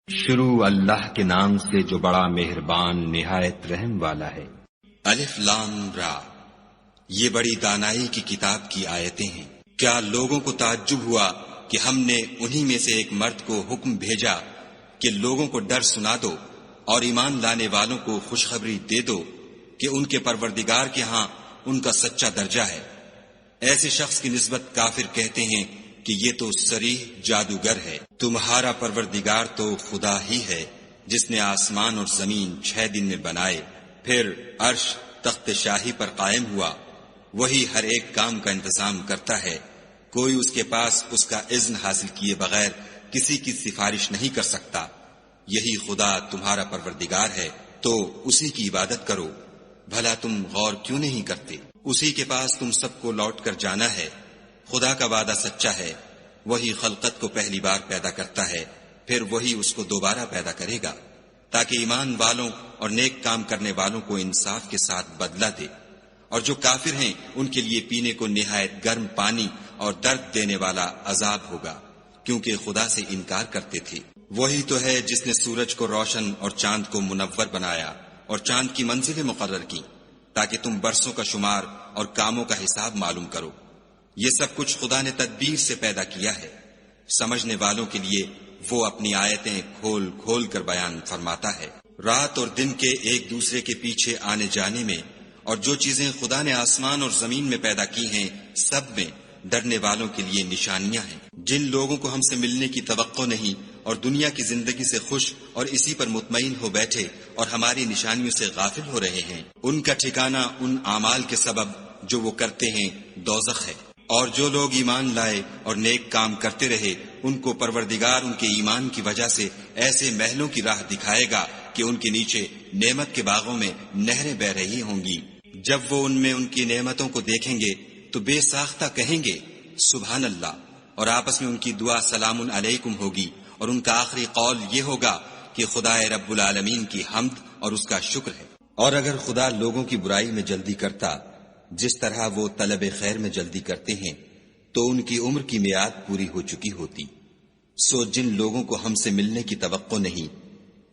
شروع اللہ کے نام سے جو بڑا مہربان نہایت رحم والا ہے۔ الف لام را، یہ بڑی دانائی کی کتاب کی آیتیں ہیں۔ کیا لوگوں کو تعجب ہوا کہ ہم نے انہی میں سے ایک مرد کو حکم بھیجا کہ لوگوں کو ڈر سنا دو اور ایمان لانے والوں کو خوشخبری دے دو کہ ان کے پروردگار کے ہاں ان کا سچا درجہ ہے۔ ایسے شخص کی نسبت کافر کہتے ہیں کہ یہ تو صریح جادوگر ہے۔ تمہارا پروردگار تو خدا ہی ہے جس نے آسمان اور زمین 6 دن میں بنائے، پھر عرش تخت شاہی پر قائم ہوا۔ وہی ہر ایک کام کا انتظام کرتا ہے، کوئی اس کے پاس اس کا اذن حاصل کیے بغیر کسی کی سفارش نہیں کر سکتا۔ یہی خدا تمہارا پروردگار ہے، تو اسی کی عبادت کرو۔ بھلا تم غور کیوں نہیں کرتے؟ اسی کے پاس تم سب کو لوٹ کر جانا ہے۔ خدا کا وعدہ سچا ہے، وہی خلقت کو پہلی بار پیدا کرتا ہے، پھر وہی اس کو دوبارہ پیدا کرے گا، تاکہ ایمان والوں اور نیک کام کرنے والوں کو انصاف کے ساتھ بدلہ دے۔ اور جو کافر ہیں ان کے لیے پینے کو نہایت گرم پانی اور درد دینے والا عذاب ہوگا، کیونکہ خدا سے انکار کرتے تھے۔ وہی تو ہے جس نے سورج کو روشن اور چاند کو منور بنایا اور چاند کی منزلیں مقرر کی تاکہ تم برسوں کا شمار اور کاموں کا حساب معلوم کرو۔ یہ سب کچھ خدا نے تدبیر سے پیدا کیا ہے۔ سمجھنے والوں کے لیے وہ اپنی آیتیں کھول کھول کر بیان فرماتا ہے۔ رات اور دن کے ایک دوسرے کے پیچھے آنے جانے میں اور جو چیزیں خدا نے آسمان اور زمین میں پیدا کی ہیں سب میں ڈرنے والوں کے لیے نشانیاں ہیں۔ جن لوگوں کو ہم سے ملنے کی توقع نہیں اور دنیا کی زندگی سے خوش اور اسی پر مطمئن ہو بیٹھے اور ہماری نشانیوں سے غافل ہو رہے ہیں، ان کا ٹھکانہ ان اعمال کے سبب جو وہ کرتے ہیں دوزخ ہے۔ اور جو لوگ ایمان لائے اور نیک کام کرتے رہے ان کو پروردگار ان کے ایمان کی وجہ سے ایسے محلوں کی راہ دکھائے گا کہ ان کے نیچے نعمت کے باغوں میں نہریں بہہ رہی ہوں گی۔ جب وہ ان میں ان کی نعمتوں کو دیکھیں گے تو بے ساختہ کہیں گے سبحان اللہ، اور آپس میں ان کی دعا سلام علیکم ہوگی، اور ان کا آخری قول یہ ہوگا کہ خدا رب العالمین کی حمد اور اس کا شکر ہے۔ اور اگر خدا لوگوں کی برائی میں جلدی کرتا جس طرح وہ طلب خیر میں جلدی کرتے ہیں تو ان کی عمر کی میعاد پوری ہو چکی ہوتی۔ سو جن لوگوں کو ہم سے ملنے کی توقع نہیں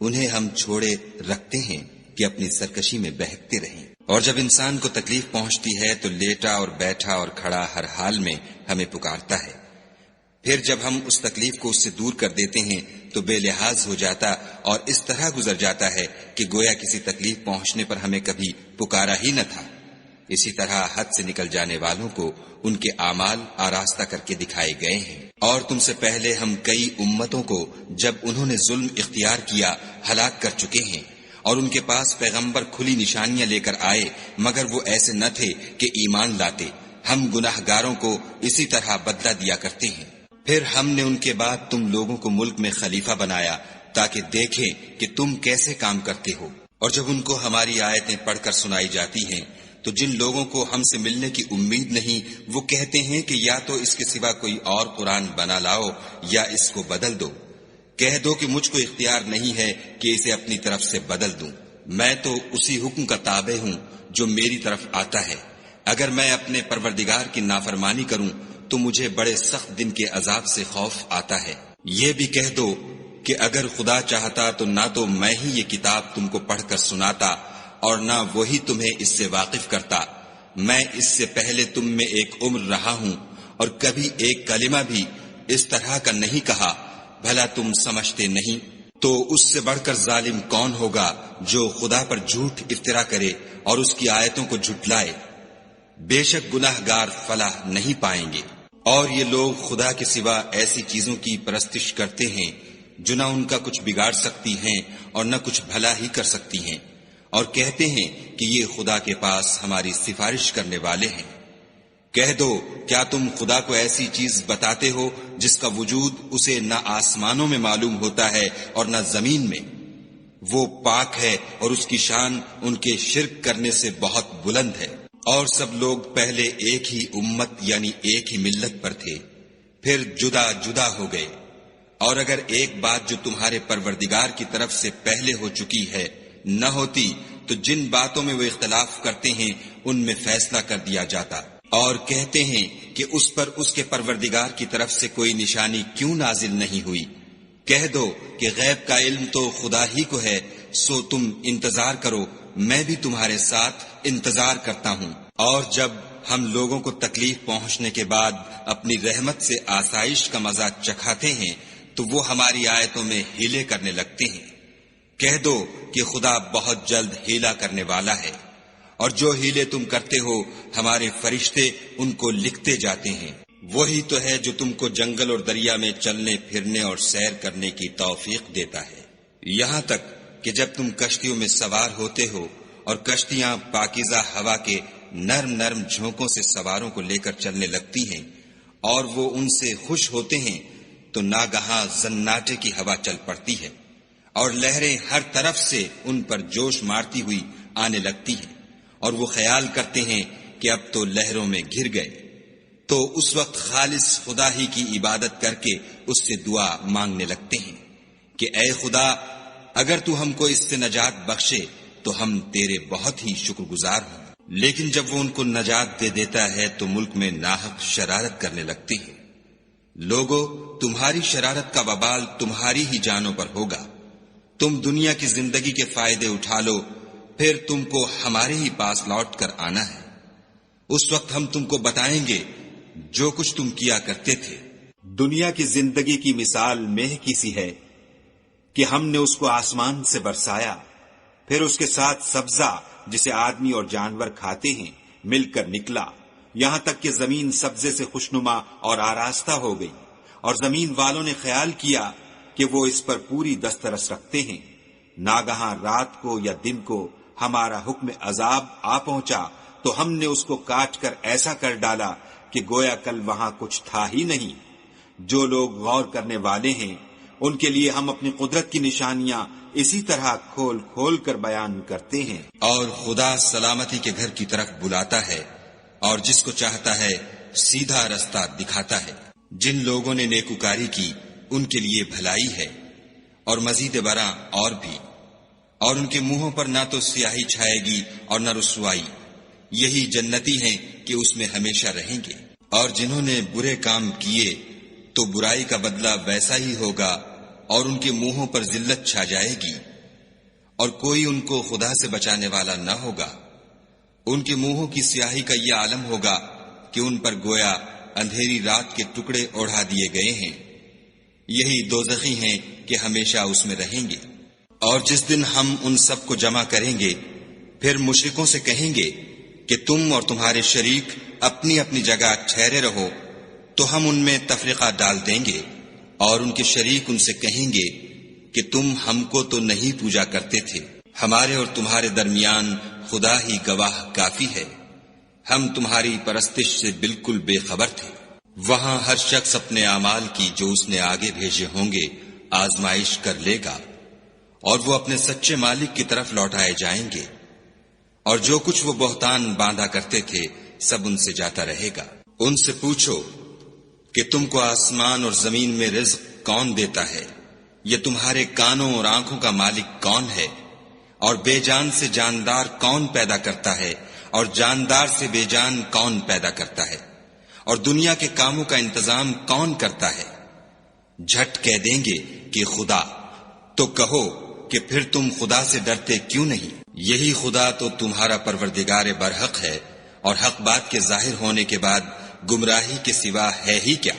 انہیں ہم چھوڑے رکھتے ہیں کہ اپنی سرکشی میں بہکتے رہیں۔ اور جب انسان کو تکلیف پہنچتی ہے تو لیٹا اور بیٹھا اور کھڑا ہر حال میں ہمیں پکارتا ہے، پھر جب ہم اس تکلیف کو اس سے دور کر دیتے ہیں تو بے لحاظ ہو جاتا اور اس طرح گزر جاتا ہے کہ گویا کسی تکلیف پہنچنے پر ہمیں کبھی پکارا ہی نہ تھا۔ اسی طرح حد سے نکل جانے والوں کو ان کے اعمال آراستہ کر کے دکھائے گئے ہیں۔ اور تم سے پہلے ہم کئی امتوں کو جب انہوں نے ظلم اختیار کیا ہلاک کر چکے ہیں، اور ان کے پاس پیغمبر کھلی نشانیاں لے کر آئے مگر وہ ایسے نہ تھے کہ ایمان لاتے۔ ہم گناہ گاروں کو اسی طرح بدلہ دیا کرتے ہیں۔ پھر ہم نے ان کے بعد تم لوگوں کو ملک میں خلیفہ بنایا تاکہ دیکھیں کہ تم کیسے کام کرتے ہو۔ اور جب ان کو ہماری آیتیں پڑھ کر سنائی جاتی ہیں تو جن لوگوں کو ہم سے ملنے کی امید نہیں وہ کہتے ہیں کہ یا تو اس کے سوا کوئی اور قرآن بنا لاؤ یا اس کو بدل دو۔ کہہ دو کہ مجھ کو اختیار نہیں ہے کہ اسے اپنی طرف سے بدل دوں، میں تو اسی حکم کا تابع ہوں جو میری طرف آتا ہے۔ اگر میں اپنے پروردگار کی نافرمانی کروں تو مجھے بڑے سخت دن کے عذاب سے خوف آتا ہے۔ یہ بھی کہہ دو کہ اگر خدا چاہتا تو نہ تو میں ہی یہ کتاب تم کو پڑھ کر سناتا اور نہ وہی تمہیں اس سے واقف کرتا۔ میں اس سے پہلے تم میں ایک عمر رہا ہوں اور کبھی ایک کلمہ بھی اس طرح کا نہیں کہا، بھلا تم سمجھتے نہیں؟ تو اس سے بڑھ کر ظالم کون ہوگا جو خدا پر جھوٹ افطرا کرے اور اس کی آیتوں کو جھٹلائے؟ بے شک گناہ گار فلاح نہیں پائیں گے۔ اور یہ لوگ خدا کے سوا ایسی چیزوں کی پرستش کرتے ہیں جو نہ ان کا کچھ بگاڑ سکتی ہیں اور نہ کچھ بھلا ہی کر سکتی ہیں، اور کہتے ہیں کہ یہ خدا کے پاس ہماری سفارش کرنے والے ہیں۔ کہہ دو کیا تم خدا کو ایسی چیز بتاتے ہو جس کا وجود اسے نہ آسمانوں میں معلوم ہوتا ہے اور نہ زمین میں؟ وہ پاک ہے اور اس کی شان ان کے شرک کرنے سے بہت بلند ہے۔ اور سب لوگ پہلے ایک ہی امت یعنی ایک ہی ملت پر تھے، پھر جدا جدا ہو گئے۔ اور اگر ایک بات جو تمہارے پروردگار کی طرف سے پہلے ہو چکی ہے نہ ہوتی تو جن باتوں میں وہ اختلاف کرتے ہیں ان میں فیصلہ کر دیا جاتا۔ اور کہتے ہیں کہ اس پر اس کے پروردگار کی طرف سے کوئی نشانی کیوں نازل نہیں ہوئی؟ کہہ دو کہ غیب کا علم تو خدا ہی کو ہے، سو تم انتظار کرو، میں بھی تمہارے ساتھ انتظار کرتا ہوں۔ اور جب ہم لوگوں کو تکلیف پہنچنے کے بعد اپنی رحمت سے آسائش کا مزہ چکھاتے ہیں تو وہ ہماری آیتوں میں ہیلے کرنے لگتے ہیں۔ کہہ دو کہ خدا بہت جلد ہیلا کرنے والا ہے، اور جو ہیلے تم کرتے ہو ہمارے فرشتے ان کو لکھتے جاتے ہیں۔ وہی تو ہے جو تم کو جنگل اور دریا میں چلنے پھرنے اور سیر کرنے کی توفیق دیتا ہے، یہاں تک کہ جب تم کشتیوں میں سوار ہوتے ہو اور کشتیاں پاکیزہ ہوا کے نرم نرم جھونکوں سے سواروں کو لے کر چلنے لگتی ہیں اور وہ ان سے خوش ہوتے ہیں، تو ناگہاں زناٹے کی ہوا چل پڑتی ہے اور لہریں ہر طرف سے ان پر جوش مارتی ہوئی آنے لگتی ہیں، اور وہ خیال کرتے ہیں کہ اب تو لہروں میں گر گئے۔ تو اس وقت خالص خدا ہی کی عبادت کر کے اس سے دعا مانگنے لگتے ہیں کہ اے خدا، اگر تو ہم کو اس سے نجات بخشے تو ہم تیرے بہت ہی شکر گزار ہوں۔ لیکن جب وہ ان کو نجات دے دیتا ہے تو ملک میں ناحق شرارت کرنے لگتے ہیں۔ لوگو، تمہاری شرارت کا وبال تمہاری ہی جانوں پر ہوگا۔ تم دنیا کی زندگی کے فائدے اٹھا لو، پھر تم کو ہمارے ہی پاس لوٹ کر آنا ہے۔ اس وقت ہم تم کو بتائیں گے جو کچھ تم کیا کرتے تھے۔ دنیا کی زندگی کی مثال مہ کی سی ہے کہ ہم نے اس کو آسمان سے برسایا، پھر اس کے ساتھ سبزہ جسے آدمی اور جانور کھاتے ہیں مل کر نکلا، یہاں تک کہ زمین سبزے سے خوشنما اور آراستہ ہو گئی، اور زمین والوں نے خیال کیا کہ وہ اس پر پوری دسترس رکھتے ہیں۔ ناگہاں رات کو یا دن کو ہمارا حکم عذاب آ پہنچا تو ہم نے اس کو کاٹ کر ایسا کر ڈالا کہ گویا کل وہاں کچھ تھا ہی نہیں۔ جو لوگ غور کرنے والے ہیں ان کے لیے ہم اپنی قدرت کی نشانیاں اسی طرح کھول کھول کر بیان کرتے ہیں۔ اور خدا سلامتی کے گھر کی طرف بلاتا ہے اور جس کو چاہتا ہے سیدھا رستہ دکھاتا ہے۔ جن لوگوں نے نیکوکاری کی ان کے لیے بھلائی ہے، اور مزید برآں اور بھی، اور ان کے منہوں پر نہ تو سیاہی چھائے گی اور نہ رسوائی، یہی جنتی ہیں کہ اس میں ہمیشہ رہیں گے۔ اور جنہوں نے برے کام کیے تو برائی کا بدلہ ویسا ہی ہوگا، اور ان کے منہوں پر ذلت چھا جائے گی، اور کوئی ان کو خدا سے بچانے والا نہ ہوگا۔ ان کے منہوں کی سیاہی کا یہ عالم ہوگا کہ ان پر گویا اندھیری رات کے ٹکڑے اوڑھا دیے گئے ہیں، یہی دوزخی ہیں کہ ہمیشہ اس میں رہیں گے۔ اور جس دن ہم ان سب کو جمع کریں گے، پھر مشرکوں سے کہیں گے کہ تم اور تمہارے شریک اپنی اپنی جگہ ٹھہرے رہو، تو ہم ان میں تفرقہ ڈال دیں گے، اور ان کے شریک ان سے کہیں گے کہ تم ہم کو تو نہیں پوجا کرتے تھے، ہمارے اور تمہارے درمیان خدا ہی گواہ کافی ہے، ہم تمہاری پرستش سے بالکل بے خبر تھے۔ وہاں ہر شخص اپنے اعمال کی جو اس نے آگے بھیجے ہوں گے آزمائش کر لے گا، اور وہ اپنے سچے مالک کی طرف لوٹائے جائیں گے، اور جو کچھ وہ بہتان باندھا کرتے تھے سب ان سے جاتا رہے گا۔ ان سے پوچھو کہ تم کو آسمان اور زمین میں رزق کون دیتا ہے؟ یہ تمہارے کانوں اور آنکھوں کا مالک کون ہے؟ اور بے جان سے جاندار کون پیدا کرتا ہے؟ اور جاندار سے بے جان کون پیدا کرتا ہے؟ اور دنیا کے کاموں کا انتظام کون کرتا ہے؟ جھٹ کہہ دیں گے کہ خدا۔ تو کہو کہ پھر تم خدا سے ڈرتے کیوں نہیں؟ یہی خدا تو تمہارا پروردگار برحق ہے، اور حق بات کے ظاہر ہونے کے بعد گمراہی کے سوا ہے ہی کیا؟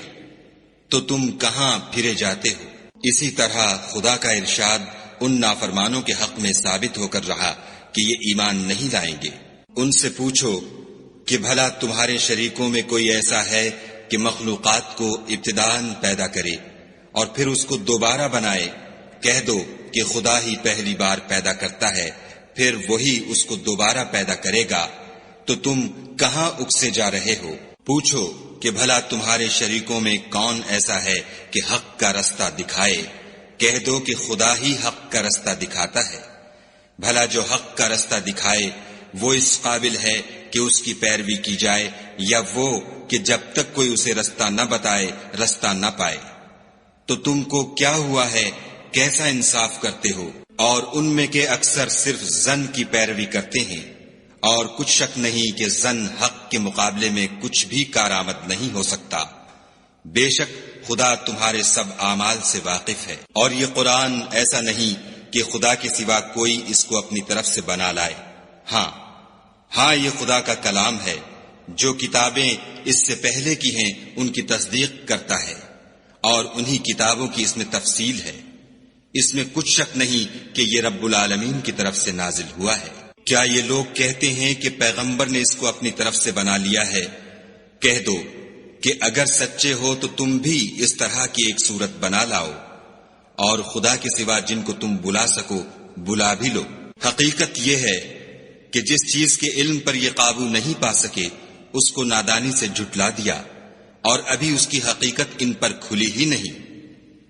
تو تم کہاں پھرے جاتے ہو؟ اسی طرح خدا کا ارشاد ان نافرمانوں کے حق میں ثابت ہو کر رہا کہ یہ ایمان نہیں لائیں گے۔ ان سے پوچھو کہ بھلا تمہارے شریکوں میں کوئی ایسا ہے کہ مخلوقات کو ابتداءً پیدا کرے اور پھر اس کو دوبارہ بنائے؟ کہہ دو کہ خدا ہی پہلی بار پیدا کرتا ہے، پھر وہی اس کو دوبارہ پیدا کرے گا، تو تم کہاں اکسے جا رہے ہو؟ پوچھو کہ بھلا تمہارے شریکوں میں کون ایسا ہے کہ حق کا رستہ دکھائے؟ کہہ دو کہ خدا ہی حق کا رستہ دکھاتا ہے۔ بھلا جو حق کا رستہ دکھائے وہ اس قابل ہے کہ اس کی پیروی کی جائے، یا وہ کہ جب تک کوئی اسے رستہ نہ بتائے رستہ نہ پائے؟ تو تم کو کیا ہوا ہے؟ کیسا انصاف کرتے ہو؟ اور ان میں کے اکثر صرف ظن کی پیروی کرتے ہیں، اور کچھ شک نہیں کہ ظن حق کے مقابلے میں کچھ بھی کارآمد نہیں ہو سکتا۔ بے شک خدا تمہارے سب اعمال سے واقف ہے، اور یہ قرآن ایسا نہیں کہ خدا کے سوا کوئی اس کو اپنی طرف سے بنا لائے۔ ہاں یہ خدا کا کلام ہے، جو کتابیں اس سے پہلے کی ہیں ان کی تصدیق کرتا ہے، اور انہی کتابوں کی اس میں تفصیل ہے۔ اس میں کچھ شک نہیں کہ یہ رب العالمین کی طرف سے نازل ہوا ہے۔ کیا یہ لوگ کہتے ہیں کہ پیغمبر نے اس کو اپنی طرف سے بنا لیا ہے؟ کہہ دو کہ اگر سچے ہو تو تم بھی اس طرح کی ایک صورت بنا لاؤ، اور خدا کے سوا جن کو تم بلا سکو بلا بھی لو۔ حقیقت یہ ہے کہ جس چیز کے علم پر یہ قابو نہیں پا سکے اس کو نادانی سے جھٹلا دیا، اور ابھی اس کی حقیقت ان پر کھلی ہی نہیں۔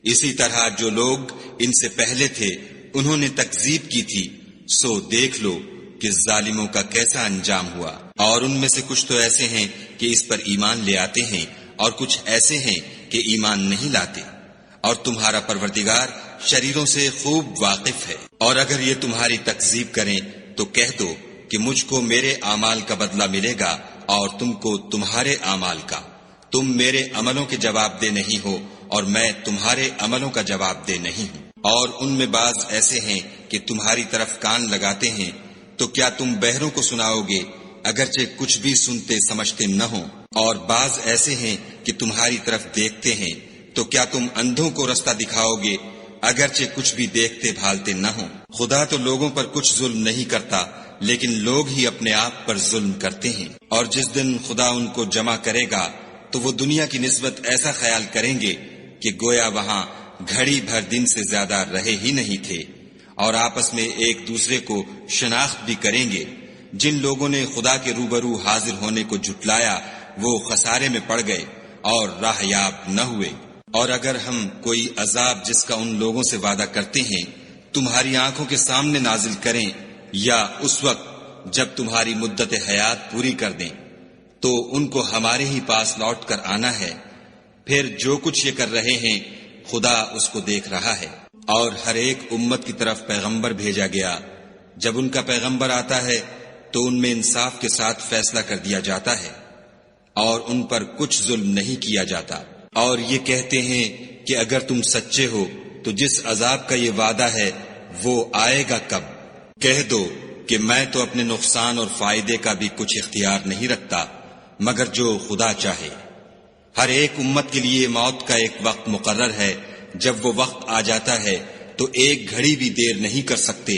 اسی طرح جو لوگ ان سے پہلے تھے انہوں نے تکذیب کی تھی، سو دیکھ لو کہ ظالموں کا کیسا انجام ہوا۔ اور ان میں سے کچھ تو ایسے ہیں کہ اس پر ایمان لے آتے ہیں، اور کچھ ایسے ہیں کہ ایمان نہیں لاتے، اور تمہارا پروردگار شریروں سے خوب واقف ہے۔ اور اگر یہ تمہاری تکذیب کریں تو کہہ دو کہ مجھ کو میرے اعمال کا بدلہ ملے گا اور تم کو تمہارے اعمال کا۔ تم میرے عملوں کے جواب دہ نہیں ہو اور میں تمہارے عملوں کا جواب دہ نہیں ہوں۔ اور ان میں بعض ایسے ہیں کہ تمہاری طرف کان لگاتے ہیں، تو کیا تم بہروں کو سناؤ گے اگرچہ کچھ بھی سنتے سمجھتے نہ ہوں؟ اور بعض ایسے ہیں کہ تمہاری طرف دیکھتے ہیں، تو کیا تم اندھوں کو رستہ دکھاؤ گے اگرچہ کچھ بھی دیکھتے بھالتے نہ ہوں؟ خدا تو لوگوں پر کچھ ظلم نہیں کرتا، لیکن لوگ ہی اپنے آپ پر ظلم کرتے ہیں۔ اور جس دن خدا ان کو جمع کرے گا تو وہ دنیا کی نسبت ایسا خیال کریں گے کہ گویا وہاں گھڑی بھر دن سے زیادہ رہے ہی نہیں تھے، اور آپس میں ایک دوسرے کو شناخت بھی کریں گے۔ جن لوگوں نے خدا کے روبرو حاضر ہونے کو جھٹلایا وہ خسارے میں پڑ گئے اور راہ یاب نہ ہوئے۔ اور اگر ہم کوئی عذاب جس کا ان لوگوں سے وعدہ کرتے ہیں تمہاری آنکھوں کے سامنے نازل کریں، یا اس وقت جب تمہاری مدت حیات پوری کر دیں، تو ان کو ہمارے ہی پاس لوٹ کر آنا ہے، پھر جو کچھ یہ کر رہے ہیں خدا اس کو دیکھ رہا ہے۔ اور ہر ایک امت کی طرف پیغمبر بھیجا گیا، جب ان کا پیغمبر آتا ہے تو ان میں انصاف کے ساتھ فیصلہ کر دیا جاتا ہے، اور ان پر کچھ ظلم نہیں کیا جاتا۔ اور یہ کہتے ہیں کہ اگر تم سچے ہو تو جس عذاب کا یہ وعدہ ہے وہ آئے گا کب؟ کہہ دو کہ میں تو اپنے نقصان اور فائدے کا بھی کچھ اختیار نہیں رکھتا مگر جو خدا چاہے۔ ہر ایک امت کے لیے موت کا ایک وقت مقرر ہے، جب وہ وقت آ جاتا ہے تو ایک گھڑی بھی دیر نہیں کر سکتے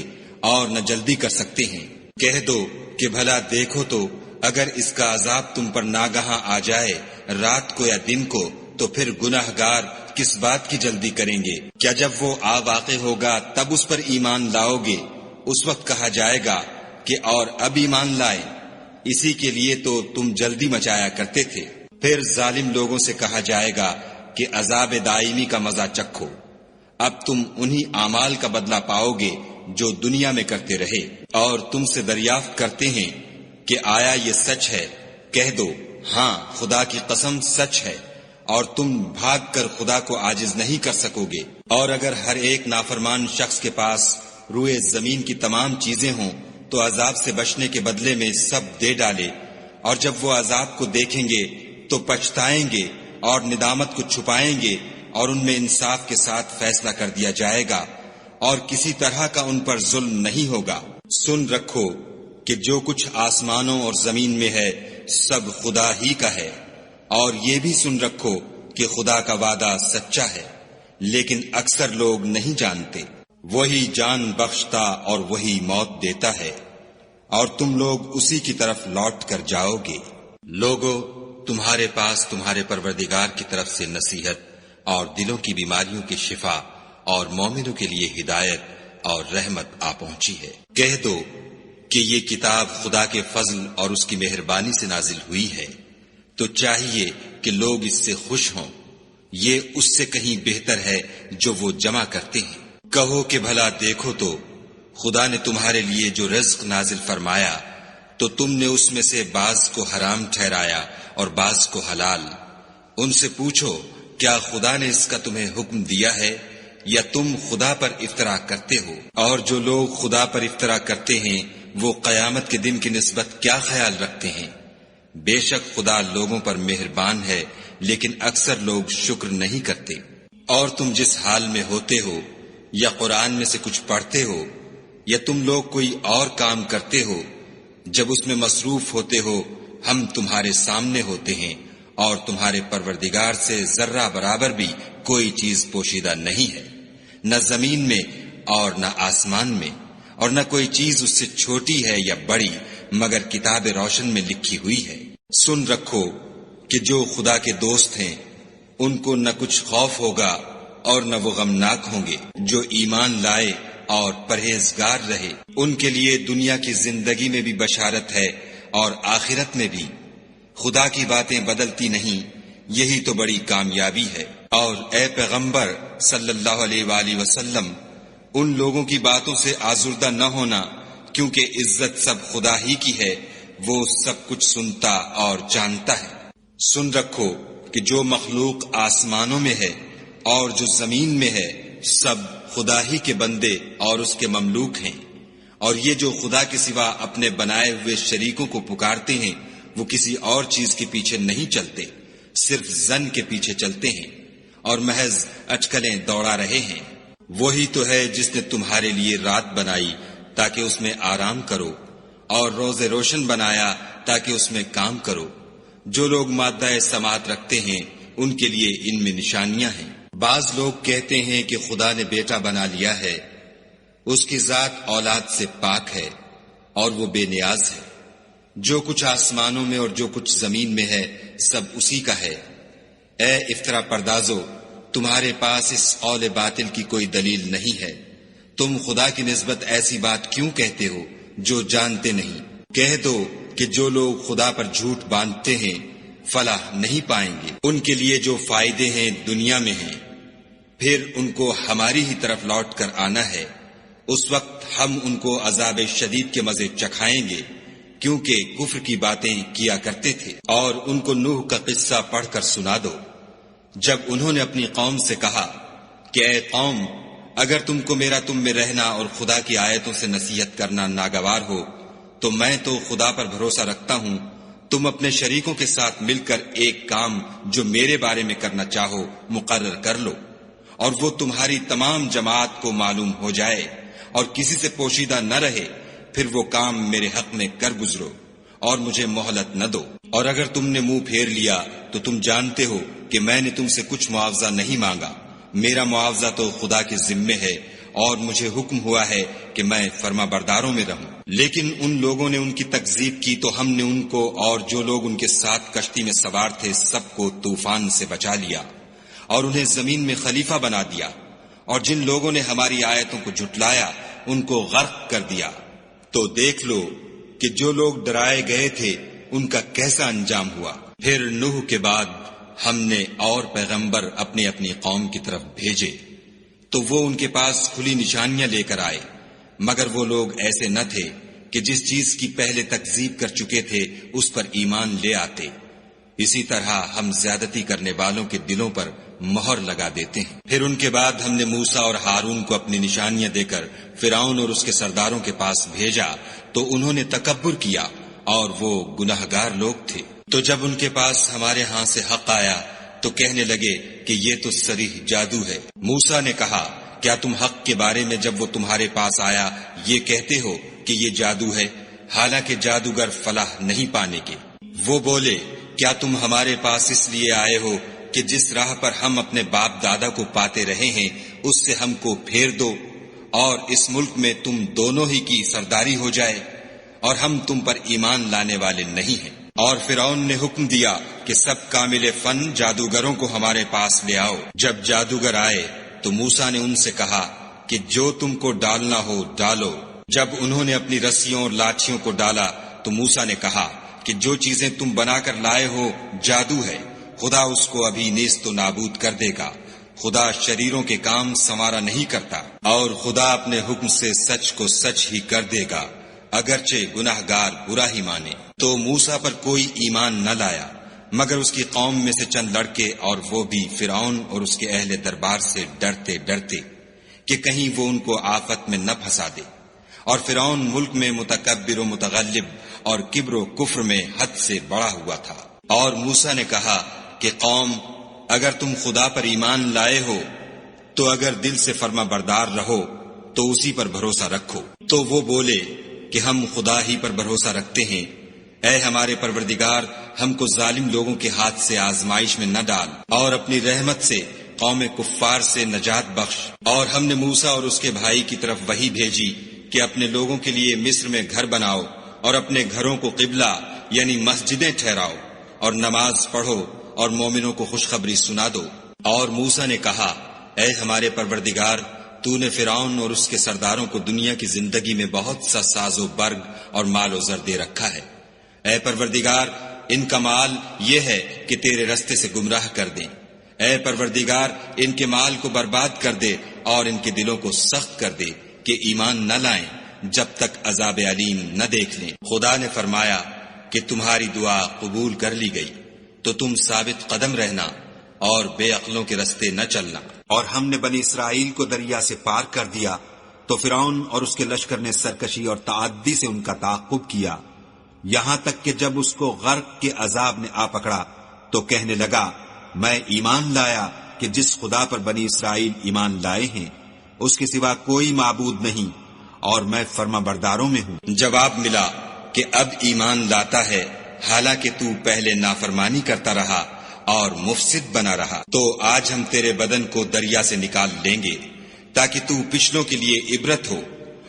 اور نہ جلدی کر سکتے ہیں۔ کہہ دو کہ بھلا دیکھو تو اگر اس کا عذاب تم پر ناگہاں آ جائے رات کو یا دن کو، تو پھر گناہ گار کس بات کی جلدی کریں گے؟ کیا جب وہ آ واقع ہوگا تب اس پر ایمان لاؤ گے؟ اس وقت کہا جائے گا کہ اور اب ایمان لائیں، اسی کے لیے تو تم جلدی مچایا کرتے تھے۔ پھر ظالم لوگوں سے کہا جائے گا کہ عذاب دائمی کا مزہ چکھو، اب تم انہی اعمال کا بدلہ پاؤ گے جو دنیا میں کرتے رہے۔ اور تم سے دریافت کرتے ہیں کہ آیا یہ سچ ہے؟ کہہ دو ہاں خدا کی قسم سچ ہے، اور تم بھاگ کر خدا کو عاجز نہیں کر سکو گے۔ اور اگر ہر ایک نافرمان شخص کے پاس روئے زمین کی تمام چیزیں ہوں تو عذاب سے بچنے کے بدلے میں سب دے ڈالے، اور جب وہ عذاب کو دیکھیں گے تو پچھتائیں گے اور ندامت کو چھپائیں گے، اور ان میں انصاف کے ساتھ فیصلہ کر دیا جائے گا، اور کسی طرح کا ان پر ظلم نہیں ہوگا۔ سن رکھو کہ جو کچھ آسمانوں اور زمین میں ہے سب خدا ہی کا ہے، اور یہ بھی سن رکھو کہ خدا کا وعدہ سچا ہے، لیکن اکثر لوگ نہیں جانتے۔ وہی جان بخشتا اور وہی موت دیتا ہے، اور تم لوگ اسی کی طرف لوٹ کر جاؤ گے۔ لوگو تمہارے پاس تمہارے پروردگار کی طرف سے نصیحت اور دلوں کی بیماریوں کی شفا اور مومنوں کے لیے ہدایت اور رحمت آ پہنچی ہے۔ کہہ دو کہ یہ کتاب خدا کے فضل اور اس کی مہربانی سے نازل ہوئی ہے، تو چاہیے کہ لوگ اس سے خوش ہوں، یہ اس سے کہیں بہتر ہے جو وہ جمع کرتے ہیں۔ کہو کہ بھلا دیکھو تو خدا نے تمہارے لیے جو رزق نازل فرمایا تو تم نے اس میں سے بعض کو حرام ٹھہرایا اور بعض کو حلال۔ ان سے پوچھو کیا خدا نے اس کا تمہیں حکم دیا ہے یا تم خدا پر افطرا کرتے ہو؟ اور جو لوگ خدا پر افطرا کرتے ہیں وہ قیامت کے دن کی نسبت کیا خیال رکھتے ہیں؟ بے شک خدا لوگوں پر مہربان ہے لیکن اکثر لوگ شکر نہیں کرتے۔ اور تم جس حال میں ہوتے ہو، یا قرآن میں سے کچھ پڑھتے ہو، یا تم لوگ کوئی اور کام کرتے ہو، جب اس میں مصروف ہوتے ہو ہم تمہارے سامنے ہوتے ہیں، اور تمہارے پروردگار سے ذرہ برابر بھی کوئی چیز پوشیدہ نہیں ہے، نہ زمین میں اور نہ آسمان میں، اور نہ کوئی چیز اس سے چھوٹی ہے یا بڑی مگر کتاب روشن میں لکھی ہوئی ہے۔ سن رکھو کہ جو خدا کے دوست ہیں ان کو نہ کچھ خوف ہوگا اور نہ وہ غمناک ہوں گے۔ جو ایمان لائے اور پرہیزگار رہے ان کے لیے دنیا کی زندگی میں بھی بشارت ہے اور آخرت میں بھی۔ خدا کی باتیں بدلتی نہیں، یہی تو بڑی کامیابی ہے۔ اور اے پیغمبر صلی اللہ علیہ وآلہ وسلم، ان لوگوں کی باتوں سے آزردہ نہ ہونا، کیونکہ عزت سب خدا ہی کی ہے، وہ سب کچھ سنتا اور جانتا ہے۔ سن رکھو کہ جو مخلوق آسمانوں میں ہے اور جو زمین میں ہے سب خدا ہی کے بندے اور اس کے مملوک ہیں، اور یہ جو خدا کے سوا اپنے بنائے ہوئے شریکوں کو پکارتے ہیں وہ کسی اور چیز کے پیچھے نہیں چلتے، صرف ظن کے پیچھے چلتے ہیں اور محض اٹکلیں دوڑا رہے ہیں۔ وہی تو ہے جس نے تمہارے لیے رات بنائی تاکہ اس میں آرام کرو، اور روز روشن بنایا تاکہ اس میں کام کرو۔ جو لوگ مادہ سماعت رکھتے ہیں ان کے لیے ان میں نشانیاں ہیں۔ بعض لوگ کہتے ہیں کہ خدا نے بیٹا بنا لیا ہے، اس کی ذات اولاد سے پاک ہے اور وہ بے نیاز ہے۔ جو کچھ آسمانوں میں اور جو کچھ زمین میں ہے سب اسی کا ہے۔ اے افطرا پردازو، تمہارے پاس اس قول باطل کی کوئی دلیل نہیں ہے، تم خدا کی نسبت ایسی بات کیوں کہتے ہو جو جانتے نہیں؟ کہہ دو کہ جو لوگ خدا پر جھوٹ باندھتے ہیں فلاح نہیں پائیں گے۔ ان کے لیے جو فائدے ہیں دنیا میں ہیں، پھر ان کو ہماری ہی طرف لوٹ کر آنا ہے، اس وقت ہم ان کو عذاب شدید کے مزے چکھائیں گے، کیونکہ کفر کی باتیں کیا کرتے تھے۔ اور ان کو نوح کا قصہ پڑھ کر سنا دو، جب انہوں نے اپنی قوم سے کہا کہ اے قوم، اگر تم کو میرا تم میں رہنا اور خدا کی آیتوں سے نصیحت کرنا ناگوار ہو تو میں تو خدا پر بھروسہ رکھتا ہوں، تم اپنے شریکوں کے ساتھ مل کر ایک کام جو میرے بارے میں کرنا چاہو مقرر کر لو، اور وہ تمہاری تمام جماعت کو معلوم ہو جائے اور کسی سے پوشیدہ نہ رہے، پھر وہ کام میرے حق میں کر گزرو اور مجھے مہلت نہ دو۔ اور اگر تم نے منہ پھیر لیا تو تم جانتے ہو کہ میں نے تم سے کچھ معاوضہ نہیں مانگا، میرا معاوضہ تو خدا کے ذمے ہے، اور مجھے حکم ہوا ہے کہ میں فرما برداروں میں رہوں۔ لیکن ان لوگوں نے ان کی تکذیب کی تو ہم نے ان کو اور جو لوگ ان کے ساتھ کشتی میں سوار تھے سب کو طوفان سے بچا لیا اور انہیں زمین میں خلیفہ بنا دیا، اور جن لوگوں نے ہماری آیتوں کو جھٹلایا ان کو غرق کر دیا۔ تو دیکھ لو کہ جو لوگ ڈرائے گئے تھے ان کا کیسا انجام ہوا۔ پھر نوح کے بعد ہم نے اور پیغمبر اپنی اپنی قوم کی طرف بھیجے تو وہ ان کے پاس کھلی نشانیاں لے کر آئے، مگر وہ لوگ ایسے نہ تھے کہ جس چیز کی پہلے تکذیب کر چکے تھے اس پر ایمان لے آتے۔ اسی طرح ہم زیادتی کرنے والوں کے دلوں پر مہر لگا دیتے ہیں۔ پھر ان کے بعد ہم نے موسیٰ اور ہارون کو اپنی نشانیاں دے کر فرعون اور اس کے سرداروں کے پاس بھیجا تو انہوں نے تکبر کیا اور وہ گناہگار لوگ تھے۔ تو جب ان کے پاس ہمارے ہاں سے حق آیا تو کہنے لگے کہ یہ تو صریح جادو ہے۔ موسیٰ نے کہا کیا تم حق کے بارے میں جب وہ تمہارے پاس آیا یہ کہتے ہو کہ یہ جادو ہے، حالانکہ جادوگر فلاح نہیں پانے کے؟ وہ بولے کیا تم ہمارے پاس اس لیے آئے ہو کہ جس راہ پر ہم اپنے باپ دادا کو پاتے رہے ہیں اس سے ہم کو پھیر دو اور اس ملک میں تم دونوں ہی کی سرداری ہو جائے، اور ہم تم پر ایمان لانے والے نہیں ہیں۔ اور فرعون نے حکم دیا کہ سب کامل فن جادوگروں کو ہمارے پاس لے آؤ۔ جب جادوگر آئے تو موسیٰ نے ان سے کہا کہ جو تم کو ڈالنا ہو ڈالو۔ جب انہوں نے اپنی رسیوں اور لاٹھیوں کو ڈالا تو موسیٰ نے کہا کہ جو چیزیں تم بنا کر لائے ہو جادو ہے، خدا اس کو ابھی نیست و نابود کر دے گا۔ خدا شریروں کے کام سنوارا نہیں کرتا، اور خدا اپنے حکم سے سچ کو سچ ہی کر دے گا، اگرچہ گناہگار برا ہی مانے۔ تو موسیٰ پر کوئی ایمان نہ لایا مگر اس کی قوم میں سے چند لڑکے، اور وہ بھی فرعون اور اس کے اہل دربار سے ڈرتے ڈرتے کہ کہیں وہ ان کو آفت میں نہ پھنسا دے۔ اور فرعون ملک میں متکبر و متغلب اور کبر و کفر میں حد سے بڑا ہوا تھا۔ اور موسیٰ نے کہا کہ قوم اگر تم خدا پر ایمان لائے ہو تو اگر دل سے فرما بردار رہو تو اسی پر بھروسہ رکھو۔ تو وہ بولے کہ ہم خدا ہی پر بھروسہ رکھتے ہیں۔ اے ہمارے پروردگار، ہم کو ظالم لوگوں کے ہاتھ سے آزمائش میں نہ ڈال، اور اپنی رحمت سے قوم کفار سے نجات بخش۔ اور ہم نے موسیٰ اور اس کے بھائی کی طرف وحی بھیجی کہ اپنے لوگوں کے لیے مصر میں گھر بناؤ اور اپنے گھروں کو قبلہ یعنی مسجدیں ٹھہراؤ، اور نماز پڑھو اور مومنوں کو خوشخبری سنا دو۔ اور موسیٰ نے کہا، اے ہمارے پروردگار، تو نے فرعون اور اس کے سرداروں کو دنیا کی زندگی میں بہت سا ساز و برگ اور مال و زر دے رکھا ہے۔ اے پروردگار، ان کا مال یہ ہے کہ تیرے رستے سے گمراہ کر دیں۔ اے پروردگار، ان کے مال کو برباد کر دے اور ان کے دلوں کو سخت کر دے کہ ایمان نہ لائیں جب تک عذاب علیم نہ دیکھ لیں۔ خدا نے فرمایا کہ تمہاری دعا قبول کر لی گئی، تو تم ثابت قدم رہنا اور بے عقلوں کے رستے نہ چلنا۔ اور ہم نے بنی اسرائیل کو دریا سے پار کر دیا تو فرعون اور اس کے لشکر نے سرکشی اور تعدی سے ان کا تعاقب کیا، یہاں تک کہ جب اس کو غرق کے عذاب نے آ پکڑا تو کہنے لگا، میں ایمان لایا کہ جس خدا پر بنی اسرائیل ایمان لائے ہیں اس کے سوا کوئی معبود نہیں، اور میں فرما برداروں میں ہوں۔ جواب ملا کہ اب ایمان لاتا ہے، حالانکہ تو پہلے نافرمانی کرتا رہا اور مفسد بنا رہا۔ تو آج ہم تیرے بدن کو دریا سے نکال لیں گے تاکہ تو پچھلوں کے لیے عبرت ہو،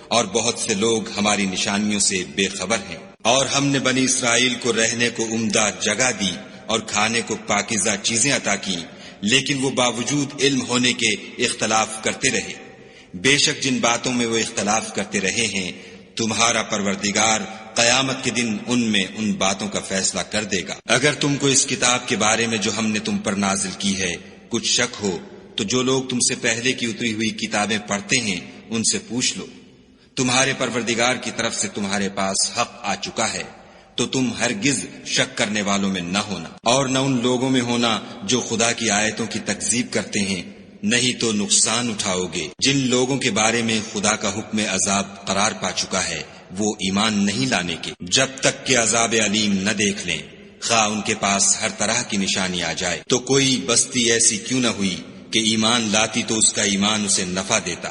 اور بہت سے لوگ ہماری نشانیوں سے بے خبر ہیں۔ اور ہم نے بنی اسرائیل کو رہنے کو عمدہ جگہ دی اور کھانے کو پاکیزہ چیزیں عطا کی، لیکن وہ باوجود علم ہونے کے اختلاف کرتے رہے۔ بے شک جن باتوں میں وہ اختلاف کرتے رہے ہیں، تمہارا پروردگار قیامت کے دن ان میں ان باتوں کا فیصلہ کر دے گا۔ اگر تم کو اس کتاب کے بارے میں جو ہم نے تم پر نازل کی ہے کچھ شک ہو تو جو لوگ تم سے پہلے کی اتری ہوئی کتابیں پڑھتے ہیں ان سے پوچھ لو۔ تمہارے پروردگار کی طرف سے تمہارے پاس حق آ چکا ہے، تو تم ہرگز شک کرنے والوں میں نہ ہونا، اور نہ ان لوگوں میں ہونا جو خدا کی آیتوں کی تکذیب کرتے ہیں، نہیں تو نقصان اٹھاؤ گے۔ جن لوگوں کے بارے میں خدا کا حکم عذاب قرار پا چکا ہے وہ ایمان نہیں لانے کے جب تک کہ عذاب علیم نہ دیکھ لیں، خواہ ان کے پاس ہر طرح کی نشانی آ جائے۔ تو کوئی بستی ایسی کیوں نہ ہوئی کہ ایمان لاتی تو اس کا ایمان اسے نفع دیتا۔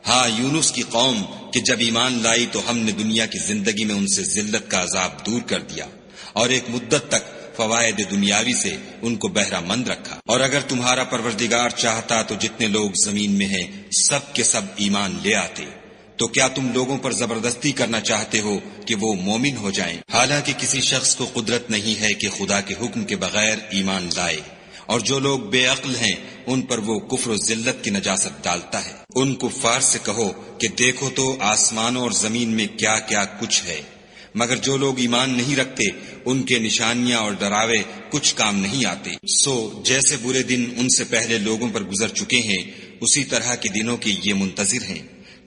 ہاں، یونس کی قوم کہ جب ایمان لائی تو ہم نے دنیا کی زندگی میں ان سے ذلت کا عذاب دور کر دیا، اور ایک مدت تک فوائد دنیاوی سے ان کو بہرہ مند رکھا۔ اور اگر تمہارا پروردگار چاہتا تو جتنے لوگ زمین میں ہیں سب کے سب ایمان لے آتے۔ تو کیا تم لوگوں پر زبردستی کرنا چاہتے ہو کہ وہ مومن ہو جائیں؟ حالانکہ کسی شخص کو قدرت نہیں ہے کہ خدا کے حکم کے بغیر ایمان لائے، اور جو لوگ بے عقل ہیں ان پر وہ کفر و ذلت کی نجاست ڈالتا ہے۔ ان کفار سے کہو کہ دیکھو تو آسمانوں اور زمین میں کیا کیا کچھ ہے، مگر جو لوگ ایمان نہیں رکھتے ان کے نشانیاں اور ڈراوے کچھ کام نہیں آتے۔ سو جیسے برے دن ان سے پہلے لوگوں پر گزر چکے ہیں اسی طرح کے دنوں کے یہ منتظر ہیں۔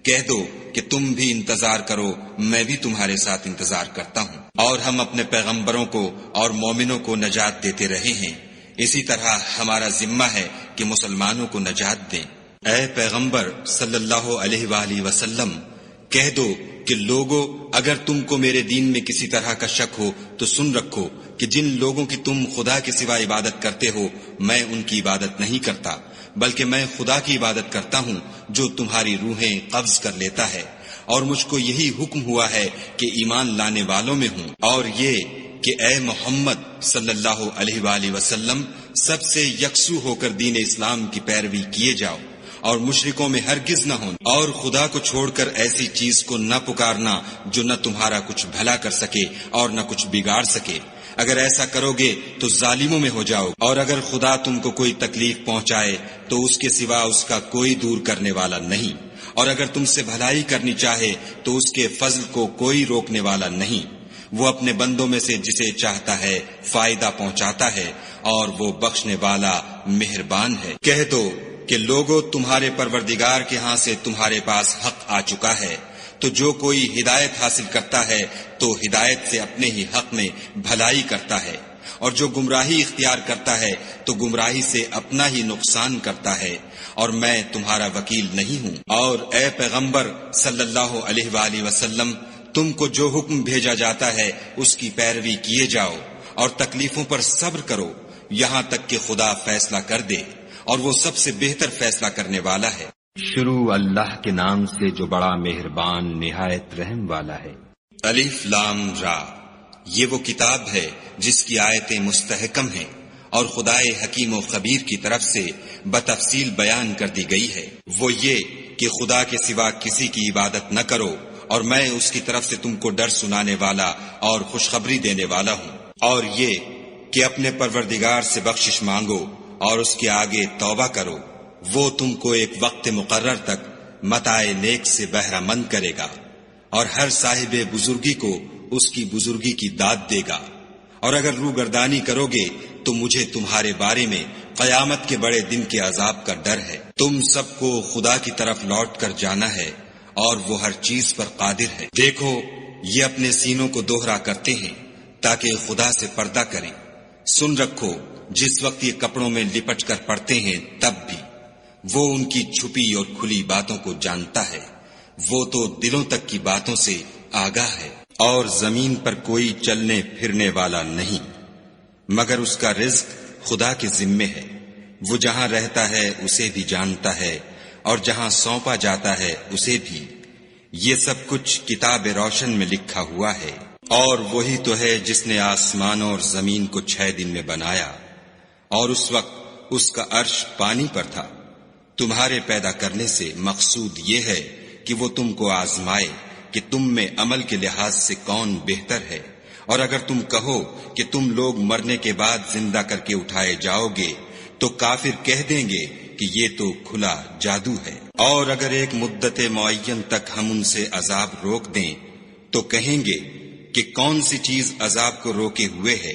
کہہ دو کہ تم بھی انتظار کرو، میں بھی تمہارے ساتھ انتظار کرتا ہوں۔ اور ہم اپنے پیغمبروں کو اور مومنوں کو نجات دیتے رہے ہیں، اسی طرح ہمارا ذمہ ہے کہ مسلمانوں کو نجات دیں۔ اے پیغمبر صلی اللہ علیہ وآلہ وسلم، کہہ دو کہ لوگو، اگر تم کو میرے دین میں کسی طرح کا شک ہو تو سن رکھو کہ جن لوگوں کی تم خدا کے سوا عبادت کرتے ہو میں ان کی عبادت نہیں کرتا، بلکہ میں خدا کی عبادت کرتا ہوں جو تمہاری روحیں قبض کر لیتا ہے، اور مجھ کو یہی حکم ہوا ہے کہ ایمان لانے والوں میں ہوں، اور یہ کہ اے محمد صلی اللہ علیہ وآلہ وسلم سب سے یکسو ہو کر دین اسلام کی پیروی کیے جاؤ، اور مشرکوں میں ہرگز نہ ہونا، اور خدا کو چھوڑ کر ایسی چیز کو نہ پکارنا جو نہ تمہارا کچھ بھلا کر سکے اور نہ کچھ بگاڑ سکے۔ اگر ایسا کرو گے تو ظالموں میں ہو جاؤ، اور اگر خدا تم کو کوئی تکلیف پہنچائے تو اس کے سوا اس کا کوئی دور کرنے والا نہیں، اور اگر تم سے بھلائی کرنی چاہے تو اس کے فضل کو کوئی روکنے والا نہیں۔ وہ اپنے بندوں میں سے جسے چاہتا ہے فائدہ پہنچاتا ہے، اور وہ بخشنے والا مہربان ہے۔ کہہ دو کہ لوگو، تمہارے پروردگار کے ہاں سے تمہارے پاس حق آ چکا ہے، تو جو کوئی ہدایت حاصل کرتا ہے تو ہدایت سے اپنے ہی حق میں بھلائی کرتا ہے، اور جو گمراہی اختیار کرتا ہے تو گمراہی سے اپنا ہی نقصان کرتا ہے، اور میں تمہارا وکیل نہیں ہوں۔ اور اے پیغمبر صلی اللہ علیہ وآلہ وسلم، تم کو جو حکم بھیجا جاتا ہے اس کی پیروی کیے جاؤ، اور تکلیفوں پر صبر کرو، یہاں تک کہ خدا فیصلہ کر دے، اور وہ سب سے بہتر فیصلہ کرنے والا ہے۔ شروع اللہ کے نام سے جو بڑا مہربان نہایت رحم والا ہے۔ الف لام را، یہ وہ کتاب ہے جس کی آیتیں مستحکم ہیں اور خدائے حکیم و خبیر کی طرف سے بتفصیل بیان کر دی گئی ہے۔ وہ یہ کہ خدا کے سوا کسی کی عبادت نہ کرو، اور میں اس کی طرف سے تم کو ڈر سنانے والا اور خوشخبری دینے والا ہوں۔ اور یہ کہ اپنے پروردگار سے بخشش مانگو اور اس کے آگے توبہ کرو، وہ تم کو ایک وقت مقرر تک متاع نیک سے بہرہ مند کرے گا، اور ہر صاحب بزرگی کو اس کی بزرگی کی داد دے گا۔ اور اگر روگردانی کرو گے تو مجھے تمہارے بارے میں قیامت کے بڑے دن کے عذاب کا ڈر ہے۔ تم سب کو خدا کی طرف لوٹ کر جانا ہے، اور وہ ہر چیز پر قادر ہے۔ دیکھو، یہ اپنے سینوں کو دوہرا کرتے ہیں تاکہ خدا سے پردہ کریں۔ سن رکھو، جس وقت یہ کپڑوں میں لپٹ کر پڑتے ہیں تب بھی وہ ان کی چھپی اور کھلی باتوں کو جانتا ہے۔ وہ تو دلوں تک کی باتوں سے آگاہ ہے۔ اور زمین پر کوئی چلنے پھرنے والا نہیں مگر اس کا رزق خدا کے ذمے ہے۔ وہ جہاں رہتا ہے اسے بھی جانتا ہے، اور جہاں سونپا جاتا ہے اسے بھی۔ یہ سب کچھ کتاب روشن میں لکھا ہوا ہے۔ اور وہی تو ہے جس نے آسمانوں اور زمین کو 6 دن میں بنایا، اور اس وقت اس کا عرش پانی پر تھا۔ تمہارے پیدا کرنے سے مقصود یہ ہے کہ وہ تم کو آزمائے کہ تم میں عمل کے لحاظ سے کون بہتر ہے۔ اور اگر تم کہو کہ تم لوگ مرنے کے بعد زندہ کر کے اٹھائے جاؤ گے تو کافر کہہ دیں گے کہ یہ تو کھلا جادو ہے۔ اور اگر ایک مدت معین تک ہم ان سے عذاب روک دیں تو کہیں گے کہ کون سی چیز عذاب کو روکے ہوئے ہے۔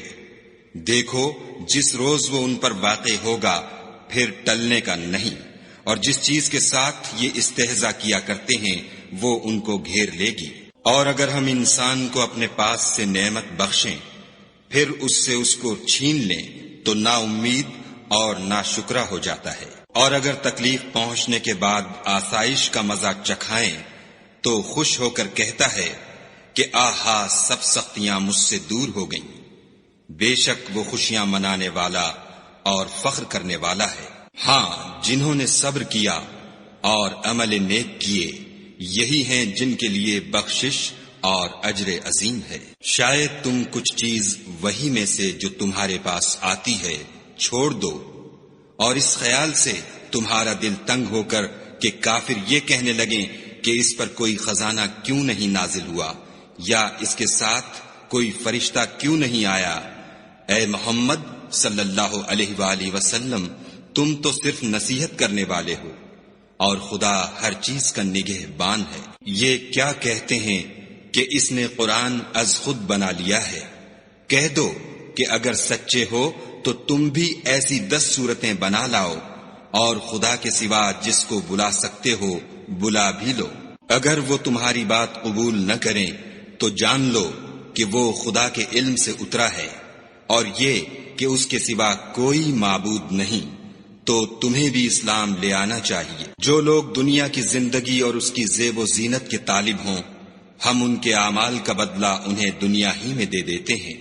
دیکھو، جس روز وہ ان پر واقع ہوگا پھر ٹلنے کا نہیں، اور جس چیز کے ساتھ یہ استہزاء کیا کرتے ہیں وہ ان کو گھیر لے گی۔ اور اگر ہم انسان کو اپنے پاس سے نعمت بخشیں پھر اس سے اس کو چھین لیں تو نا امید اور نا شکرہ ہو جاتا ہے۔ اور اگر تکلیف پہنچنے کے بعد آسائش کا مزہ چکھائیں تو خوش ہو کر کہتا ہے کہ آہا، سب سختیاں مجھ سے دور ہو گئیں۔ بے شک وہ خوشیاں منانے والا اور فخر کرنے والا ہے۔ ہاں، جنہوں نے صبر کیا اور عمل نیک کیے، یہی ہیں جن کے لیے بخشش اور اجر عظیم ہے۔ شاید تم کچھ چیز وہی میں سے جو تمہارے پاس آتی ہے چھوڑ دو، اور اس خیال سے تمہارا دل تنگ ہو کر کہ کافر یہ کہنے لگیں کہ اس پر کوئی خزانہ کیوں نہیں نازل ہوا، یا اس کے ساتھ کوئی فرشتہ کیوں نہیں آیا۔ اے محمد صلی اللہ علیہ وآلہ وسلم، تم تو صرف نصیحت کرنے والے ہو، اور خدا ہر چیز کا نگہبان ہے۔ یہ کیا کہتے ہیں کہ اس نے قرآن از خود بنا لیا ہے؟ کہہ دو کہ اگر سچے ہو تو تم بھی ایسی 10 صورتیں بنا لاؤ، اور خدا کے سوا جس کو بلا سکتے ہو بلا بھی لو۔ اگر وہ تمہاری بات قبول نہ کریں تو جان لو کہ وہ خدا کے علم سے اترا ہے، اور یہ کہ اس کے سوا کوئی معبود نہیں۔ تو تمہیں بھی اسلام لے آنا چاہیے۔ جو لوگ دنیا کی زندگی اور اس کی زیب و زینت کے طالب ہوں، ہم ان کے اعمال کا بدلہ انہیں دنیا ہی میں دے دیتے ہیں،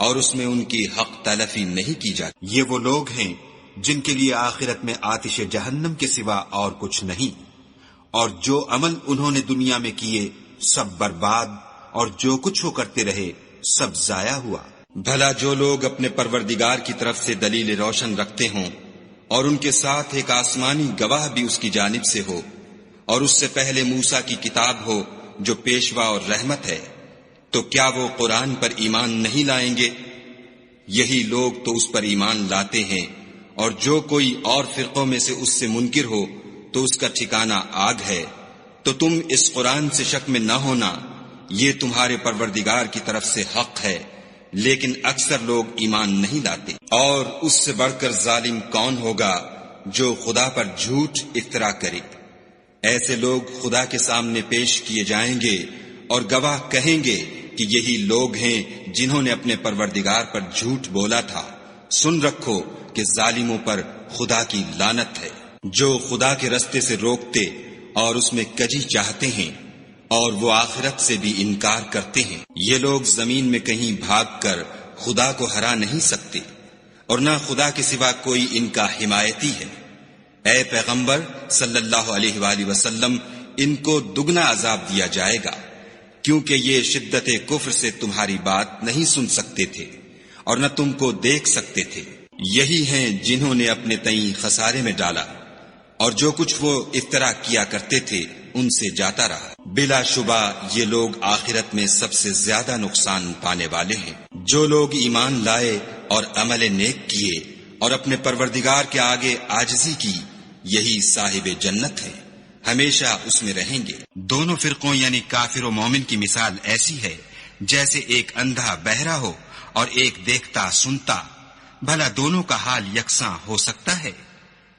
اور اس میں ان کی حق تلفی نہیں کی جاتی۔ یہ وہ لوگ ہیں جن کے لیے آخرت میں آتش جہنم کے سوا اور کچھ نہیں، اور جو عمل انہوں نے دنیا میں کیے سب برباد، اور جو کچھ وہ کرتے رہے سب ضائع ہوا۔ بھلا جو لوگ اپنے پروردگار کی طرف سے دلیل روشن رکھتے ہوں اور ان کے ساتھ ایک آسمانی گواہ بھی اس کی جانب سے ہو، اور اس سے پہلے موسیٰ کی کتاب ہو جو پیشوا اور رحمت ہے، تو کیا وہ قرآن پر ایمان نہیں لائیں گے؟ یہی لوگ تو اس پر ایمان لاتے ہیں، اور جو کوئی اور فرقوں میں سے اس سے منکر ہو تو اس کا ٹھکانہ آگ ہے۔ تو تم اس قرآن سے شک میں نہ ہونا، یہ تمہارے پروردگار کی طرف سے حق ہے، لیکن اکثر لوگ ایمان نہیں لاتے۔ اور اس سے بڑھ کر ظالم کون ہوگا جو خدا پر جھوٹ افترا کرے؟ ایسے لوگ خدا کے سامنے پیش کیے جائیں گے اور گواہ کہیں گے کہ یہی لوگ ہیں جنہوں نے اپنے پروردگار پر جھوٹ بولا تھا۔ سن رکھو کہ ظالموں پر خدا کی لعنت ہے۔ جو خدا کے رستے سے روکتے اور اس میں کجی چاہتے ہیں اور وہ آخرت سے بھی انکار کرتے ہیں، یہ لوگ زمین میں کہیں بھاگ کر خدا کو ہرا نہیں سکتے۔ اور نہ خدا کے سوا کوئی ان کا حمایتی ہے۔ اے پیغمبر صلی اللہ علیہ وآلہ وسلم، ان کو دگنا عذاب دیا جائے گا، کیونکہ یہ شدت کفر سے تمہاری بات نہیں سن سکتے تھے اور نہ تم کو دیکھ سکتے تھے۔ یہی ہیں جنہوں نے اپنے تئیں خسارے میں ڈالا، اور جو کچھ وہ افترا کیا کرتے تھے ان سے جاتا رہا۔ بلا شبہ یہ لوگ آخرت میں سب سے زیادہ نقصان پانے والے ہیں۔ جو لوگ ایمان لائے اور عمل نیک کیے اور اپنے پروردگار کے آگے عاجزی کی، یہی صاحب جنت ہیں، ہمیشہ اس میں رہیں گے۔ دونوں فرقوں یعنی کافر و مومن کی مثال ایسی ہے جیسے ایک اندھا بہرا ہو اور ایک دیکھتا سنتا، بھلا دونوں کا حال یکساں ہو سکتا ہے؟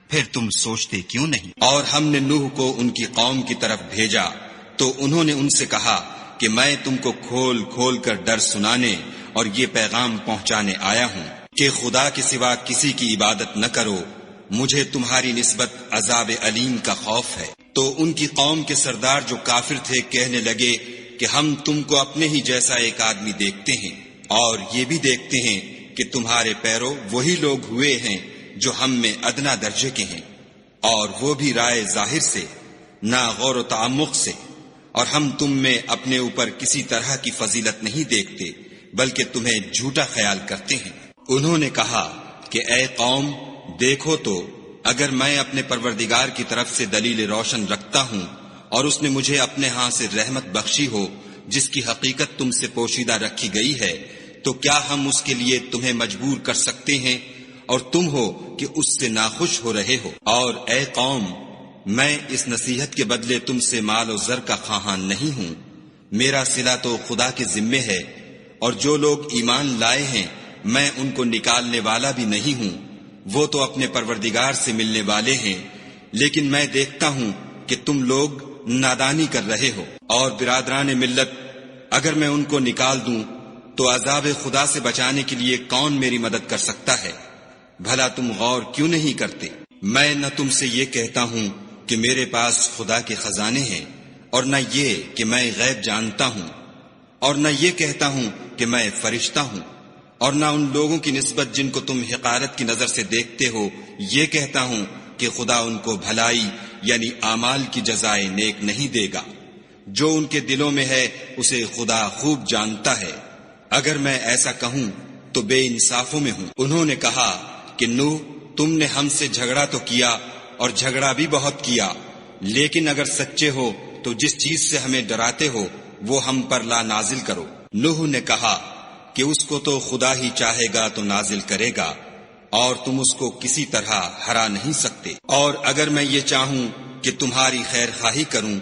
پھر تم سوچتے کیوں نہیں؟ اور ہم نے نوح کو ان کی قوم کی طرف بھیجا تو انہوں نے ان سے کہا کہ میں تم کو کھول کھول کر ڈر سنانے اور یہ پیغام پہنچانے آیا ہوں کہ خدا کے سوا کسی کی عبادت نہ کرو، مجھے تمہاری نسبت عذاب علیم کا خوف ہے۔ تو ان کی قوم کے سردار جو کافر تھے کہنے لگے کہ ہم تم کو اپنے ہی جیسا ایک آدمی دیکھتے ہیں، اور یہ بھی دیکھتے ہیں کہ تمہارے پیرو وہی لوگ ہوئے ہیں جو ہم میں ادنا درجے کے ہیں، اور وہ بھی رائے ظاہر سے، نہ غور و تعمق سے، اور ہم تم میں اپنے اوپر کسی طرح کی فضیلت نہیں دیکھتے بلکہ تمہیں جھوٹا خیال کرتے ہیں۔ انہوں نے کہا کہ اے قوم، دیکھو تو اگر میں اپنے پروردگار کی طرف سے دلیل روشن رکھتا ہوں اور اس نے مجھے اپنے ہاں سے رحمت بخشی ہو جس کی حقیقت تم سے پوشیدہ رکھی گئی ہے، تو کیا ہم اس کے لیے تمہیں مجبور کر سکتے ہیں اور تم ہو کہ اس سے ناخوش ہو رہے ہو؟ اور اے قوم، میں اس نصیحت کے بدلے تم سے مال و زر کا خواہاں نہیں ہوں، میرا صلہ تو خدا کے ذمے ہے، اور جو لوگ ایمان لائے ہیں میں ان کو نکالنے والا بھی نہیں ہوں، وہ تو اپنے پروردگار سے ملنے والے ہیں، لیکن میں دیکھتا ہوں کہ تم لوگ نادانی کر رہے ہو۔ اور برادران ملت، اگر میں ان کو نکال دوں تو عذاب خدا سے بچانے کے لیے کون میری مدد کر سکتا ہے؟ بھلا تم غور کیوں نہیں کرتے؟ میں نہ تم سے یہ کہتا ہوں کہ میرے پاس خدا کے خزانے ہیں، اور نہ یہ کہ میں غیب جانتا ہوں، اور نہ یہ کہتا ہوں کہ میں فرشتہ ہوں، اور نہ ان لوگوں کی نسبت جن کو تم حقارت کی نظر سے دیکھتے ہو یہ کہتا ہوں کہ خدا ان کو بھلائی یعنی اعمال کی جزائے نیک نہیں دے گا۔ جو ان کے دلوں میں ہے اسے خدا خوب جانتا ہے، اگر میں ایسا کہوں تو بے انصافوں میں ہوں۔ انہوں نے کہا کہ نوح، تم نے ہم سے جھگڑا تو کیا اور جھگڑا بھی بہت کیا، لیکن اگر سچے ہو تو جس چیز سے ہمیں ڈراتے ہو وہ ہم پر لا نازل کرو۔ نوح نے کہا کہ اس کو تو خدا ہی چاہے گا تو نازل کرے گا، اور تم اس کو کسی طرح ہرا نہیں سکتے۔ اور اگر میں یہ چاہوں کہ تمہاری خیر خواہی کروں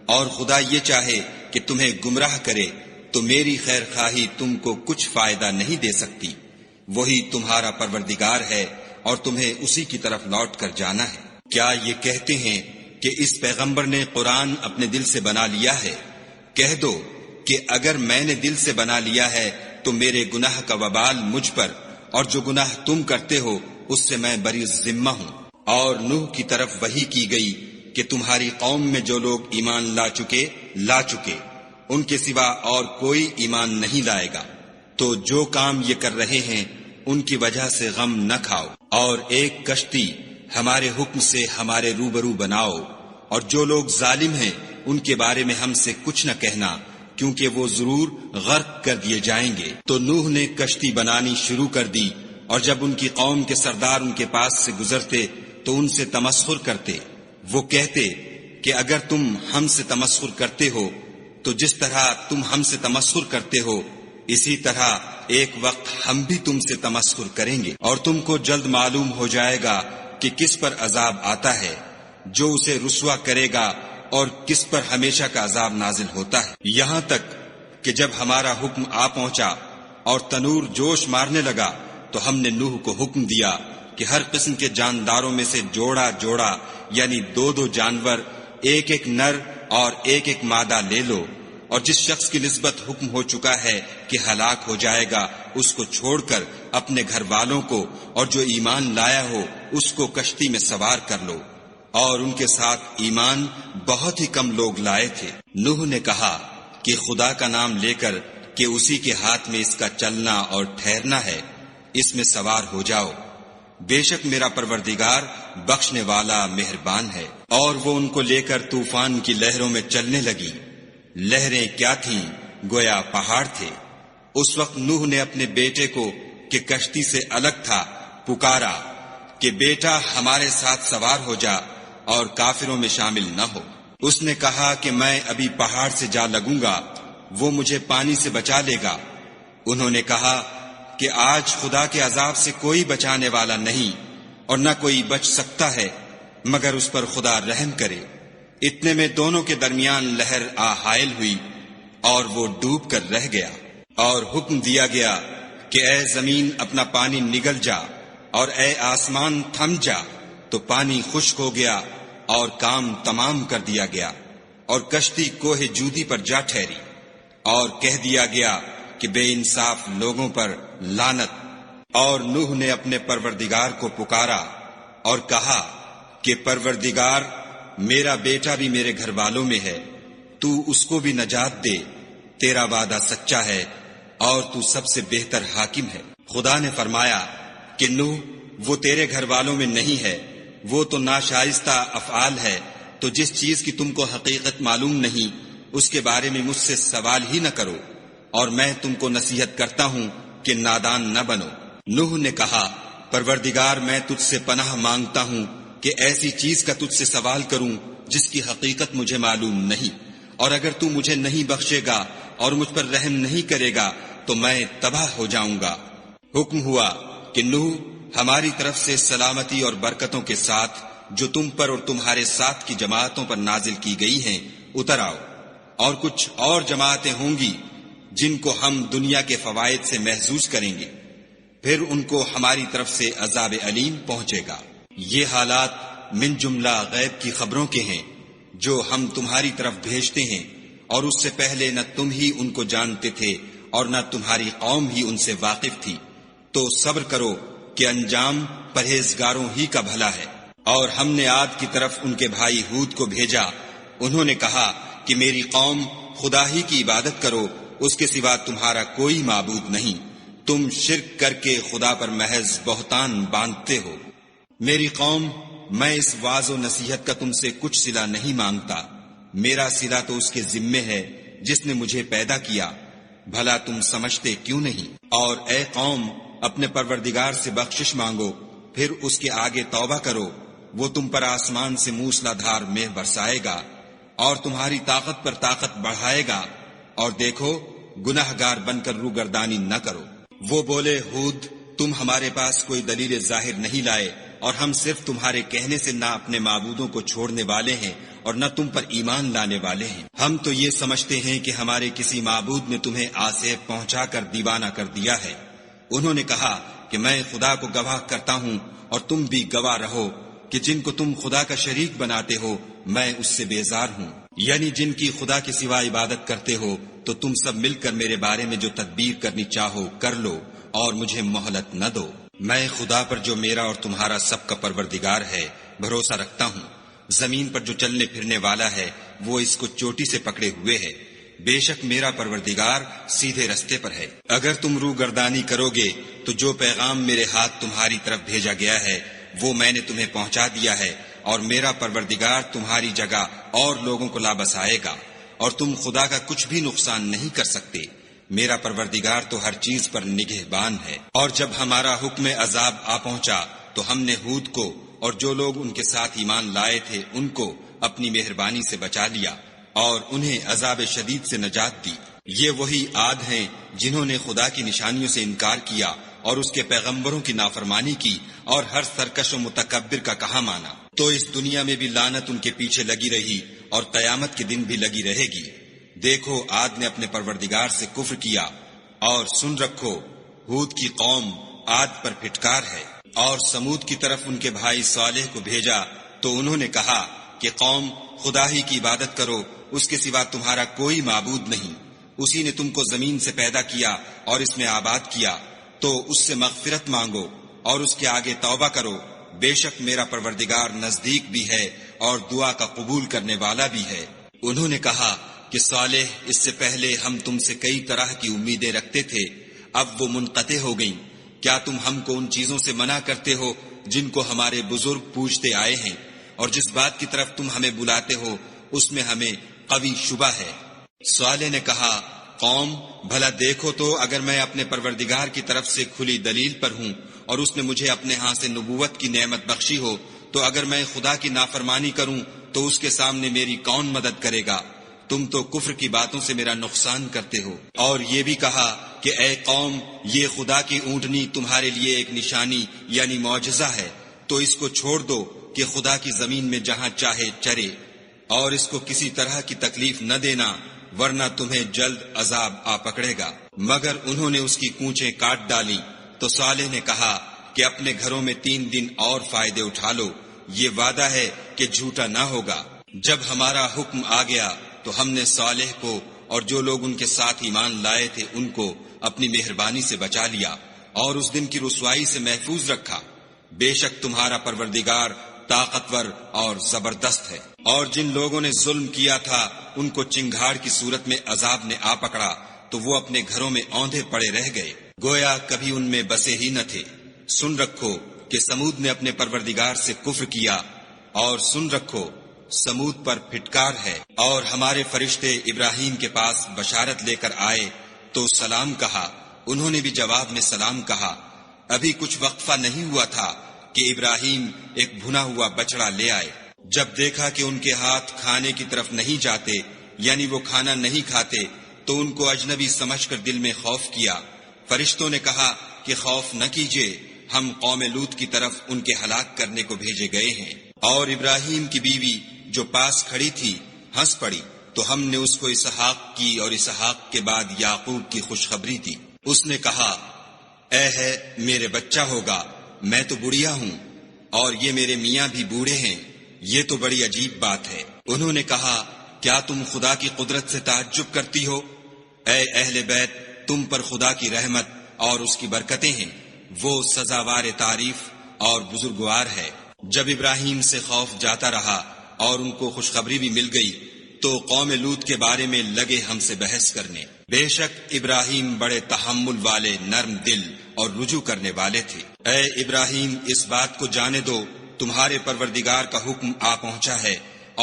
اور خدا یہ چاہے کہ تمہیں گمراہ کرے تو میری خیر خواہی تم کو کچھ فائدہ نہیں دے سکتی۔ وہی تمہارا پروردگار ہے اور تمہیں اسی کی طرف لوٹ کر جانا ہے۔ کیا یہ کہتے ہیں کہ اس پیغمبر نے قرآن اپنے دل سے بنا لیا ہے؟ کہہ دو کہ اگر میں نے دل سے بنا لیا ہے تو میرے گناہ کا وبال مجھ پر، اور جو گناہ تم کرتے ہو اس سے میں بری ذمہ ہوں۔ اور نوح کی طرف وحی کی گئی کہ تمہاری قوم میں جو لوگ ایمان لا چکے ان کے سوا اور کوئی ایمان نہیں لائے گا، تو جو کام یہ کر رہے ہیں ان کی وجہ سے غم نہ کھاؤ، اور ایک کشتی ہمارے حکم سے ہمارے روبرو بناؤ، اور جو لوگ ظالم ہیں ان کے بارے میں ہم سے کچھ نہ کہنا، کیونکہ وہ ضرور غرق کر دیے جائیں گے۔ تو نوح نے کشتی بنانی شروع کر دی، اور جب ان کی قوم کے سردار ان کے پاس سے گزرتے تو ان سے تمسخر کرتے۔ وہ کہتے کہ اگر تم ہم سے تمسخر کرتے ہو تو جس طرح تم ہم سے تمسخر کرتے ہو اسی طرح ایک وقت ہم بھی تم سے تمسخر کریں گے، اور تم کو جلد معلوم ہو جائے گا کہ کس پر عذاب آتا ہے جو اسے رسوا کرے گا اور کس پر ہمیشہ کا عذاب نازل ہوتا ہے۔ یہاں تک کہ جب ہمارا حکم آ پہنچا اور تنور جوش مارنے لگا تو ہم نے نوح کو حکم دیا کہ ہر قسم کے جانداروں میں سے جوڑا جوڑا یعنی 2 جانور، ایک نر اور ایک مادہ لے لو، اور جس شخص کی نسبت حکم ہو چکا ہے کہ ہلاک ہو جائے گا اس کو چھوڑ کر اپنے گھر والوں کو اور جو ایمان لایا ہو اس کو کشتی میں سوار کر لو۔ اور ان کے ساتھ ایمان بہت ہی کم لوگ لائے تھے۔ نوح نے کہا کہ خدا کا نام لے کر کہ اسی کے ہاتھ میں اس کا چلنا اور ٹھہرنا ہے، اس میں سوار ہو جاؤ، بے شک میرا پروردگار بخشنے والا مہربان ہے۔ اور وہ ان کو لے کر طوفان کی لہروں میں چلنے لگی۔ لہریں کیا تھیں؟ گویا پہاڑ تھے۔ اس وقت نوح نے اپنے بیٹے کو کہ کشتی سے الگ تھا پکارا کہ بیٹا ہمارے ساتھ سوار ہو جا اور کافروں میں شامل نہ ہو۔ اس نے کہا کہ میں ابھی پہاڑ سے جا لگوں گا، وہ مجھے پانی سے بچا لے گا۔ انہوں نے کہا کہ آج خدا کے عذاب سے کوئی بچانے والا نہیں اور نہ کوئی بچ سکتا ہے مگر اس پر خدا رحم کرے۔ اتنے میں دونوں کے درمیان لہر آ حائل ہوئی اور وہ ڈوب کر رہ گیا، اور حکم دیا گیا کہ اے زمین اپنا پانی نگل جا اور اے آسمان تھم جا، تو پانی خشک ہو گیا اور کام تمام کر دیا گیا، اور کشتی کوہ جودی پر جا ٹھہری، اور کہہ دیا گیا کہ بے انصاف لوگوں پر لعنت۔ اور نوح نے اپنے پروردگار کو پکارا اور کہا کہ پروردگار میرا بیٹا بھی میرے گھر والوں میں ہے، تو اس کو بھی نجات دے، تیرا وعدہ سچا ہے اور تو سب سے بہتر حاکم ہے۔ خدا نے فرمایا کہ نوح وہ تیرے گھر والوں میں نہیں ہے، وہ تو ناشائستہ افعال ہے، تو جس چیز کی تم کو حقیقت معلوم نہیں اس کے بارے میں مجھ سے سوال ہی نہ کرو، اور میں تم کو نصیحت کرتا ہوں کہ نادان نہ بنو۔ نوح نے کہا پروردگار میں تجھ سے پناہ مانگتا ہوں کہ ایسی چیز کا تجھ سے سوال کروں جس کی حقیقت مجھے معلوم نہیں، اور اگر تو مجھے نہیں بخشے گا اور مجھ پر رحم نہیں کرے گا تو میں تباہ ہو جاؤں گا۔ حکم ہوا کہ نوح ہماری طرف سے سلامتی اور برکتوں کے ساتھ جو تم پر اور تمہارے ساتھ کی جماعتوں پر نازل کی گئی ہیں اتر آؤ، اور کچھ اور جماعتیں ہوں گی جن کو ہم دنیا کے فوائد سے محظوظ کریں گے، پھر ان کو ہماری طرف سے عذاب علیم پہنچے گا۔ یہ حالات من جملہ غیب کی خبروں کے ہیں جو ہم تمہاری طرف بھیجتے ہیں، اور اس سے پہلے نہ تم ہی ان کو جانتے تھے اور نہ تمہاری قوم ہی ان سے واقف تھی، تو صبر کرو کہ انجام پرہیزگاروں ہی کا بھلا ہے۔ اور ہم نے عاد کی طرف ان کے بھائی ہود کو بھیجا، انہوں نے کہا کہ میری قوم خدا ہی کی عبادت کرو، اس کے سوا تمہارا کوئی معبود نہیں، تم شرک کر کے خدا پر محض بہتان باندھتے ہو۔ میری قوم میں اس واعظ و نصیحت کا تم سے کچھ صلہ نہیں مانگتا، میرا صلہ تو اس کے ذمے ہے جس نے مجھے پیدا کیا، بھلا تم سمجھتے کیوں نہیں؟ اور اے قوم اپنے پروردگار سے بخشش مانگو، پھر اس کے آگے توبہ کرو، وہ تم پر آسمان سے موسلا دھار مے برسائے گا اور تمہاری طاقت پر طاقت بڑھائے گا، اور دیکھو گناہ گار بن کر روگردانی نہ کرو۔ وہ بولے ہود تم ہمارے پاس کوئی دلیل ظاہر نہیں لائے، اور ہم صرف تمہارے کہنے سے نہ اپنے معبودوں کو چھوڑنے والے ہیں اور نہ تم پر ایمان لانے والے ہیں۔ ہم تو یہ سمجھتے ہیں کہ ہمارے کسی معبود نے تمہیں آسیب پہنچا کر دیوانہ کر دیا ہے۔ انہوں نے کہا کہ میں خدا کو گواہ کرتا ہوں اور تم بھی گواہ رہو کہ جن کو تم خدا کا شریک بناتے ہو میں اس سے بیزار ہوں، یعنی جن کی خدا کے سوا عبادت کرتے ہو، تو تم سب مل کر میرے بارے میں جو تدبیر کرنی چاہو کر لو اور مجھے مہلت نہ دو۔ میں خدا پر جو میرا اور تمہارا سب کا پروردگار ہے بھروسہ رکھتا ہوں، زمین پر جو چلنے پھرنے والا ہے وہ اس کو چوٹی سے پکڑے ہوئے ہے، بے شک میرا پروردگار سیدھے رستے پر ہے۔ اگر تم روگردانی کرو گے تو جو پیغام میرے ہاتھ تمہاری طرف بھیجا گیا ہے وہ میں نے تمہیں پہنچا دیا ہے، اور میرا پروردگار تمہاری جگہ اور لوگوں کو لا بسائے گا، اور تم خدا کا کچھ بھی نقصان نہیں کر سکتے، میرا پروردگار تو ہر چیز پر نگہبان ہے۔ اور جب ہمارا حکم عذاب آ پہنچا تو ہم نے ہود کو اور جو لوگ ان کے ساتھ ایمان لائے تھے ان کو اپنی مہربانی سے بچا لیا اور انہیں عذاب شدید سے نجات دی۔ یہ وہی عاد ہیں جنہوں نے خدا کی نشانیوں سے انکار کیا اور اس کے پیغمبروں کی نافرمانی کی اور ہر سرکش و متکبر کا کہا مانا، تو اس دنیا میں بھی لعنت ان کے پیچھے لگی رہی اور قیامت کے دن بھی لگی رہے گی۔ دیکھو عاد نے اپنے پروردگار سے کفر کیا، اور سن رکھو ہود کی قوم عاد پر پھٹکار ہے۔ اور سمود کی طرف ان کے بھائی صالح کو بھیجا تو انہوں نے کہا کہ قوم خدا ہی کی عبادت کرو، اس کے سوا تمہارا کوئی معبود نہیں، اسی نے تم کو زمین سے پیدا کیا اور اس میں آباد کیا، تو اس سے مغفرت مانگو اور اس کے آگے توبہ کرو، بے شک میرا پروردگار نزدیک بھی ہے اور دعا کا قبول کرنے والا بھی ہے۔ انہوں نے کہا کہ صالح اس سے پہلے ہم تم سے کئی طرح کی امیدیں رکھتے تھے، اب وہ منقطع ہو گئیں، کیا تم ہم کو ان چیزوں سے منع کرتے ہو جن کو ہمارے بزرگ پوجتے آئے ہیں، اور جس بات کی طرف تم ہمیں بلاتے ہو اس میں ہمیں قوی شبہ ہے؟ صالح نے کہا، قوم بھلا دیکھو تو، اگر میں اپنے پروردگار کی طرف سے کھلی دلیل پر ہوں اور اس نے مجھے اپنے ہاں سے نبوت کی نعمت بخشی ہو، تو اگر میں خدا کی نافرمانی کروں تو اس کے سامنے میری کون مدد کرے گا؟ تم تو کفر کی باتوں سے میرا نقصان کرتے ہو۔ اور یہ بھی کہا کہ اے قوم، یہ خدا کی اونٹنی تمہارے لیے ایک نشانی یعنی معجزہ ہے، تو اس کو چھوڑ دو کہ خدا کی زمین میں جہاں چاہے چرے، اور اس کو کسی طرح کی تکلیف نہ دینا، ورنہ تمہیں جلد عذاب آ پکڑے گا۔ مگر انہوں نے اس کی کونچیں کاٹ ڈالی۔ تو صالح نے کہا کہ اپنے گھروں میں 3 دن اور فائدے اٹھا لو، یہ وعدہ ہے کہ جھوٹا نہ ہوگا۔ جب ہمارا حکم آ گیا تو ہم نے صالح کو اور جو لوگ ان کے ساتھ ایمان لائے تھے ان کو اپنی مہربانی سے بچا لیا اور اس دن کی رسوائی سے محفوظ رکھا۔ بے شک تمہارا پروردگار طاقتور اور زبردست ہے۔ اور جن لوگوں نے ظلم کیا تھا ان کو چنگھاڑ کی صورت میں عذاب نے آ پکڑا تو وہ اپنے گھروں میں اوندھے پڑے رہ گئے، گویا کبھی ان میں بسے ہی نہ تھے۔ سن رکھو کہ سمود نے اپنے پروردگار سے کفر کیا، اور سن رکھو سمود پر پھٹکار ہے۔ اور ہمارے فرشتے ابراہیم کے پاس بشارت لے کر آئے تو سلام کہا، انہوں نے بھی جواب میں سلام کہا۔ ابھی کچھ وقفہ نہیں ہوا تھا کہ ابراہیم ایک بھنا ہوا بچڑا لے آئے۔ جب دیکھا کہ ان کے ہاتھ کھانے کی طرف نہیں جاتے، یعنی وہ کھانا نہیں کھاتے، تو ان کو اجنبی سمجھ کر دل میں خوف کیا۔ فرشتوں نے کہا کہ خوف نہ کیجیے، ہم قوم لوط کی طرف ان کے ہلاک کرنے کو بھیجے گئے ہیں۔ اور ابراہیم کی بیوی جو پاس کھڑی تھی ہنس پڑی، تو ہم نے اس کو اسحاق کی اور اسحاق کے بعد یعقوب کی خوشخبری دی۔ اس نے کہا، اے ہے میرے بچہ ہوگا، میں تو بڑھیا ہوں اور یہ میرے میاں بھی بوڑھے ہیں، یہ تو بڑی عجیب بات ہے۔ انہوں نے کہا، کیا تم خدا کی قدرت سے تعجب کرتی ہو؟ اے اہل بیت، تم پر خدا کی رحمت اور اس کی برکتیں ہیں، وہ سزاوار تعریف اور بزرگوار ہے۔ جب ابراہیم سے خوف جاتا رہا اور ان کو خوشخبری بھی مل گئی تو قوم لوط کے بارے میں لگے ہم سے بحث کرنے۔ بے شک ابراہیم بڑے تحمل والے، نرم دل اور رجوع کرنے والے تھے۔ اے ابراہیم، اس بات کو جانے دو تمہارے پروردگار کا حکم آ پہنچا ہے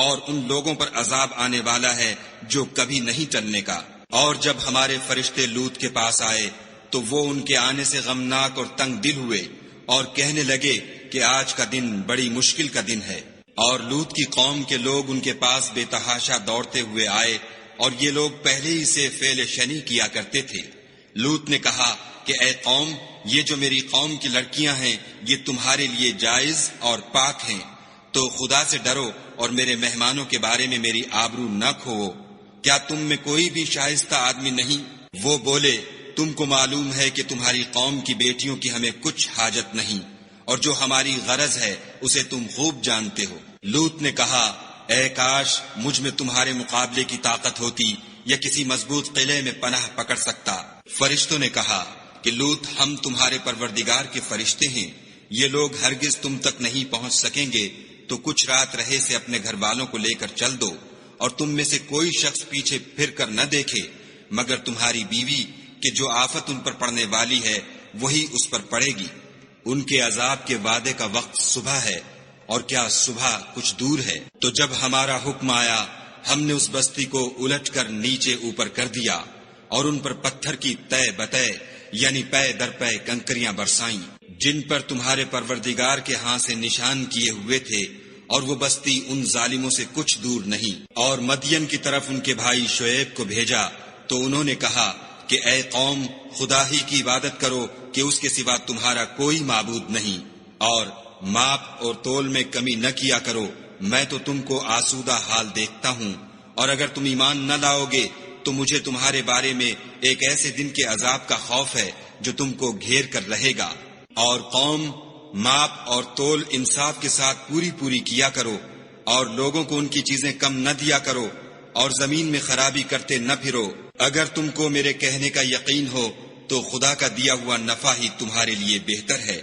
اور ان لوگوں پر عذاب آنے والا ہے جو کبھی نہیں ٹلنے کا۔ اور جب ہمارے فرشتے لوط کے پاس آئے تو وہ ان کے آنے سے غمناک اور تنگ دل ہوئے اور کہنے لگے کہ آج کا دن بڑی مشکل کا دن ہے۔ اور لوط کی قوم کے لوگ ان کے پاس بے تحاشا دوڑتے ہوئے آئے، اور یہ لوگ پہلے ہی سے فعل شنی کیا کرتے تھے۔ لوط نے کہا کہ اے قوم، یہ جو میری قوم کی لڑکیاں ہیں یہ تمہارے لیے جائز اور پاک ہیں، تو خدا سے ڈرو اور میرے مہمانوں کے بارے میں میری آبرو نہ کھوؤ۔ کیا تم میں کوئی بھی شائستہ آدمی نہیں؟ وہ بولے، تم کو معلوم ہے کہ تمہاری قوم کی بیٹیوں کی ہمیں کچھ حاجت نہیں، اور جو ہماری غرض ہے اسے تم خوب جانتے ہو۔ لوط نے کہا، اے کاش مجھ میں تمہارے مقابلے کی طاقت ہوتی یا کسی مضبوط قلعے میں پناہ پکڑ سکتا۔ فرشتوں نے کہا کہ لوط، ہم تمہارے پروردگار کے فرشتے ہیں، یہ لوگ ہرگز تم تک نہیں پہنچ سکیں گے، تو کچھ رات رہے سے اپنے گھر والوں کو لے کر چل دو، اور تم میں سے کوئی شخص پیچھے پھر کر نہ دیکھے مگر تمہاری بیوی، کہ جو آفت ان پر پڑنے والی ہے وہی اس پر پڑے گی۔ ان کے عذاب کے وعدے کا وقت صبح ہے، اور کیا صبح کچھ دور ہے؟ تو جب ہمارا حکم آیا ہم نے اس بستی کو الٹ کر نیچے اوپر کر دیا اور ان پر پتھر کی تہ بتہ یعنی پے در پے کنکریاں برسائیں، جن پر تمہارے پروردگار کے ہاں سے نشان کیے ہوئے تھے، اور وہ بستی ان ظالموں سے کچھ دور نہیں۔ اور مدین کی طرف ان کے بھائی شعیب کو بھیجا تو انہوں نے کہا کہ اے قوم، خدا ہی کی عبادت کرو کہ اس کے سوا تمہارا کوئی معبود نہیں، اور ماپ اور تول میں کمی نہ کیا کرو، میں تو تم کو آسودہ حال دیکھتا ہوں، اور اگر تم ایمان نہ لاؤ گے تو مجھے تمہارے بارے میں ایک ایسے دن کے عذاب کا خوف ہے جو تم کو گھیر کر رہے گا۔ اور قوم، ماپ اور تول انصاف کے ساتھ پوری پوری کیا کرو، اور لوگوں کو ان کی چیزیں کم نہ دیا کرو، اور زمین میں خرابی کرتے نہ پھرو۔ اگر تم کو میرے کہنے کا یقین ہو تو خدا کا دیا ہوا نفع ہی تمہارے لیے بہتر ہے،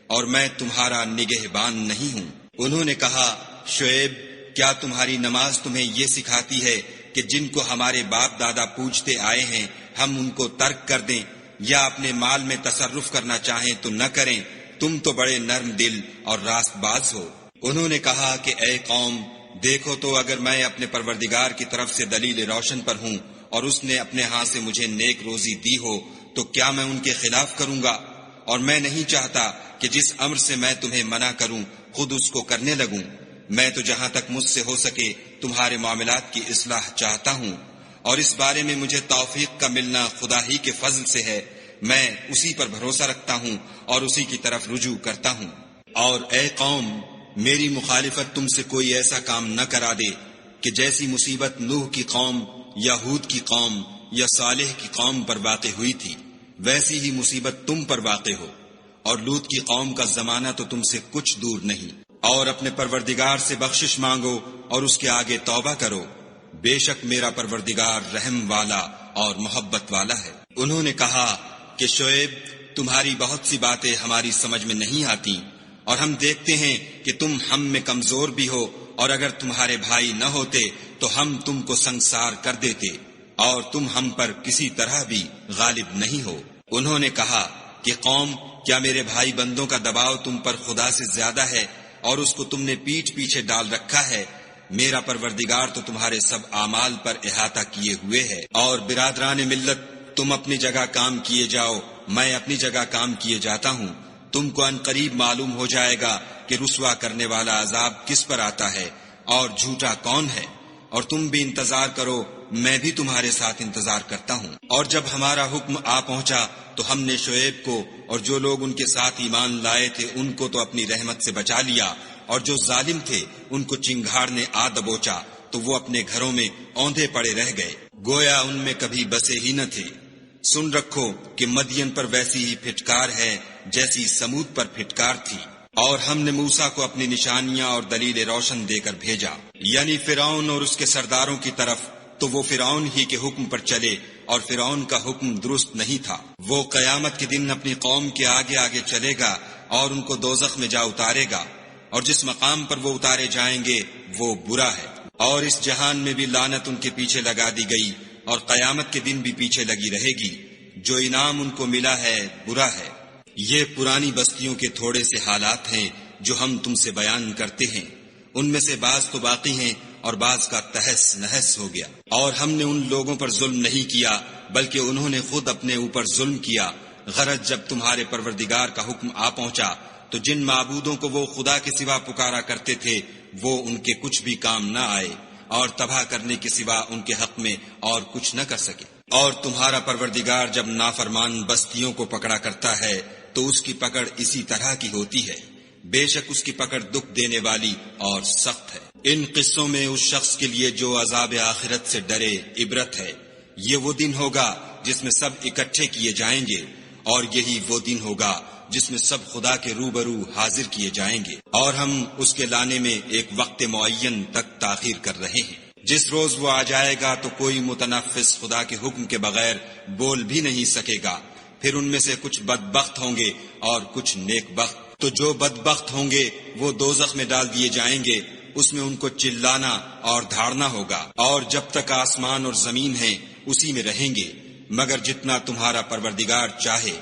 اور میں تمہارا نگہبان نہیں ہوں۔ انہوں نے کہا، شعیب، کیا تمہاری نماز تمہیں یہ سکھاتی ہے کہ جن کو ہمارے باپ دادا پوجتے آئے ہیں ہم ان کو ترک کر دیں؟ یا اپنے مال میں تصرف کرنا چاہیں تو نہ کریں، تم تو بڑے نرم دل اور راست باز ہو۔ انہوں نے کہا کہ اے قوم، دیکھو تو اگر میں اپنے پروردگار کی طرف سے دلیل روشن پر ہوں اور اس نے اپنے ہاں سے مجھے نیک روزی دی ہو تو کیا میں ان کے خلاف کروں گا؟ اور میں نہیں چاہتا کہ جس امر سے میں تمہیں منع کروں خود اس کو کرنے لگوں۔ میں تو جہاں تک مجھ سے ہو سکے تمہارے معاملات کی اصلاح چاہتا ہوں، اور اس بارے میں مجھے توفیق کا ملنا خدا ہی کے فضل سے ہے۔ میں اسی پر بھروسہ رکھتا ہوں اور اسی کی طرف رجوع کرتا ہوں۔ اور اے قوم، میری مخالفت تم سے کوئی ایسا کام نہ کرا دے کہ جیسی مصیبت نوح کی قوم یا ہود کی قوم یا صالح کی قوم پر واقع ہوئی تھی، ویسی ہی مصیبت تم پر واقع ہو۔ اور لوط کی قوم کا زمانہ تو تم سے کچھ دور نہیں۔ اور اپنے پروردگار سے بخشش مانگو اور اس کے آگے توبہ کرو، بے شک میرا پروردگار رحم والا اور محبت والا ہے۔ انہوں نے کہا کہ شعیب، تمہاری بہت سی باتیں ہماری سمجھ میں نہیں آتی، اور ہم دیکھتے ہیں کہ تم ہم میں کمزور بھی ہو، اور اگر تمہارے بھائی نہ ہوتے تو ہم تم کو سنگسار کر دیتے، اور تم ہم پر کسی طرح بھی غالب نہیں ہو۔ انہوں نے کہا کہ قوم، کیا میرے بھائی بندوں کا دباؤ تم پر خدا سے زیادہ ہے اور اس کو تم نے پیٹھ پیچھے ڈال رکھا ہے؟ میرا پروردگار تو تمہارے سب اعمال پر احاطہ کیے ہوئے ہے۔ اور برادران ملت، تم اپنی جگہ کام کیے جاؤ، میں اپنی جگہ کام کیے جاتا ہوں۔ تم کو ان قریب معلوم ہو جائے گا کہ رسوا کرنے والا عذاب کس پر آتا ہے اور جھوٹا کون ہے، اور تم بھی انتظار کرو، میں بھی تمہارے ساتھ انتظار کرتا ہوں۔ اور جب ہمارا حکم آ پہنچا تو ہم نے شعیب کو اور جو لوگ ان کے ساتھ ایمان لائے تھے ان کو تو اپنی رحمت سے بچا لیا، اور جو ظالم تھے ان کو چنگھاڑ نے آ دبوچا تو وہ اپنے گھروں میں اوندھے پڑے رہ گئے، گویا ان میں کبھی بسے ہی نہ تھے۔ سن رکھو کہ مدین پر ویسی ہی پھٹکار ہے جیسی سمود پر پھٹکار تھی۔ اور ہم نے موسیٰ کو اپنی نشانیاں اور دلیل روشن دے کر بھیجا، یعنی فرعون اور اس کے سرداروں کی طرف، تو وہ فرعون ہی کے حکم پر چلے، اور فرعون کا حکم درست نہیں تھا۔ وہ قیامت کے دن اپنی قوم کے آگے آگے چلے گا اور ان کو دوزخ میں جا اتارے گا، اور جس مقام پر وہ اتارے جائیں گے وہ برا ہے۔ اور اس جہان میں بھی لعنت ان کے پیچھے لگا دی گئی، اور قیامت کے دن بھی پیچھے لگی رہے گی۔ جو انعام ان کو ملا ہے برا ہے۔ یہ پرانی بستیوں کے تھوڑے سے حالات ہیں جو ہم تم سے بیان کرتے ہیں، ان میں سے بعض تو باقی ہیں اور بعض کا تہس نہس ہو گیا۔ اور ہم نے ان لوگوں پر ظلم نہیں کیا بلکہ انہوں نے خود اپنے اوپر ظلم کیا۔ غرض جب تمہارے پروردگار کا حکم آ پہنچا تو جن معبودوں کو وہ خدا کے سوا پکارا کرتے تھے وہ ان کے کچھ بھی کام نہ آئے، اور تباہ کرنے کے سوا ان کے حق میں اور کچھ نہ کر سکے۔ اور تمہارا پروردگار جب نافرمان بستیوں کو پکڑا کرتا ہے تو اس کی پکڑ اسی طرح کی ہوتی ہے، بے شک اس کی پکڑ دکھ دینے والی اور سخت ہے۔ ان قصوں میں اس شخص کے لیے جو عذاب آخرت سے ڈرے عبرت ہے۔ یہ وہ دن ہوگا جس میں سب اکٹھے کیے جائیں گے، اور یہی وہ دن ہوگا جس میں سب خدا کے روبرو حاضر کیے جائیں گے، اور ہم اس کے لانے میں ایک وقت معین تک تاخیر کر رہے ہیں۔ جس روز وہ آ جائے گا تو کوئی متنفس خدا کے حکم کے بغیر بول بھی نہیں سکے گا۔ پھر ان میں سے کچھ بدبخت ہوں گے اور کچھ نیک بخت۔ تو جو بدبخت ہوں گے وہ دوزخ میں ڈال دیے جائیں گے، اس میں ان کو چلانا اور دھاڑنا ہوگا، اور جب تک آسمان اور زمین ہیں اسی میں رہیں گے، مگر جتنا تمہارا پروردگار چاہے۔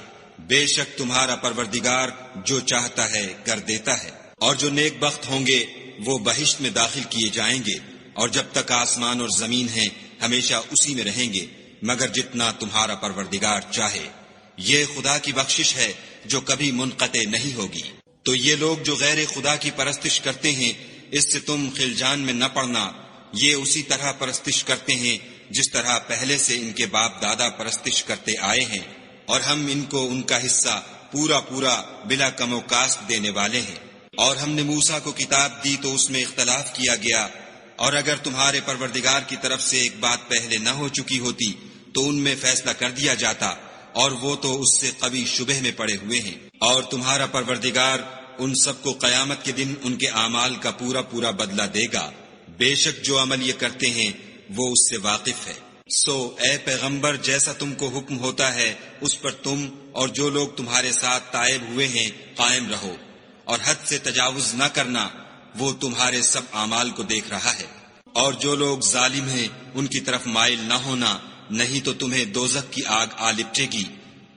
بے شک تمہارا پروردگار جو چاہتا ہے کر دیتا ہے۔ اور جو نیک بخت ہوں گے وہ بہشت میں داخل کیے جائیں گے، اور جب تک آسمان اور زمین ہیں ہمیشہ اسی میں رہیں گے، مگر جتنا تمہارا پروردگار چاہے۔ یہ خدا کی بخشش ہے جو کبھی منقطع نہیں ہوگی۔ تو یہ لوگ جو غیر خدا کی پرستش کرتے ہیں، اس سے تم خلجان میں نہ پڑنا۔ یہ اسی طرح پرستش کرتے ہیں جس طرح پہلے سے ان کے باپ دادا پرستش کرتے آئے ہیں، اور ہم ان کو ان کا حصہ پورا پورا بلا کم و کاسٹ دینے والے ہیں۔ اور ہم نے موسیٰ کو کتاب دی تو اس میں اختلاف کیا گیا، اور اگر تمہارے پروردگار کی طرف سے ایک بات پہلے نہ ہو چکی ہوتی تو ان میں فیصلہ کر دیا جاتا، اور وہ تو اس سے قوی شبہ میں پڑے ہوئے ہیں۔ اور تمہارا پروردگار ان سب کو قیامت کے دن ان کے اعمال کا پورا پورا بدلہ دے گا، بے شک جو عمل یہ کرتے ہیں وہ اس سے واقف ہے۔ سو اے پیغمبر، جیسا تم کو حکم ہوتا ہے اس پر تم اور جو لوگ تمہارے ساتھ تائب ہوئے ہیں قائم رہو، اور حد سے تجاوز نہ کرنا، وہ تمہارے سب اعمال کو دیکھ رہا ہے۔ اور جو لوگ ظالم ہیں ان کی طرف مائل نہ ہونا، نہیں تو تمہیں دوزخ کی آگ آ لپٹے گی۔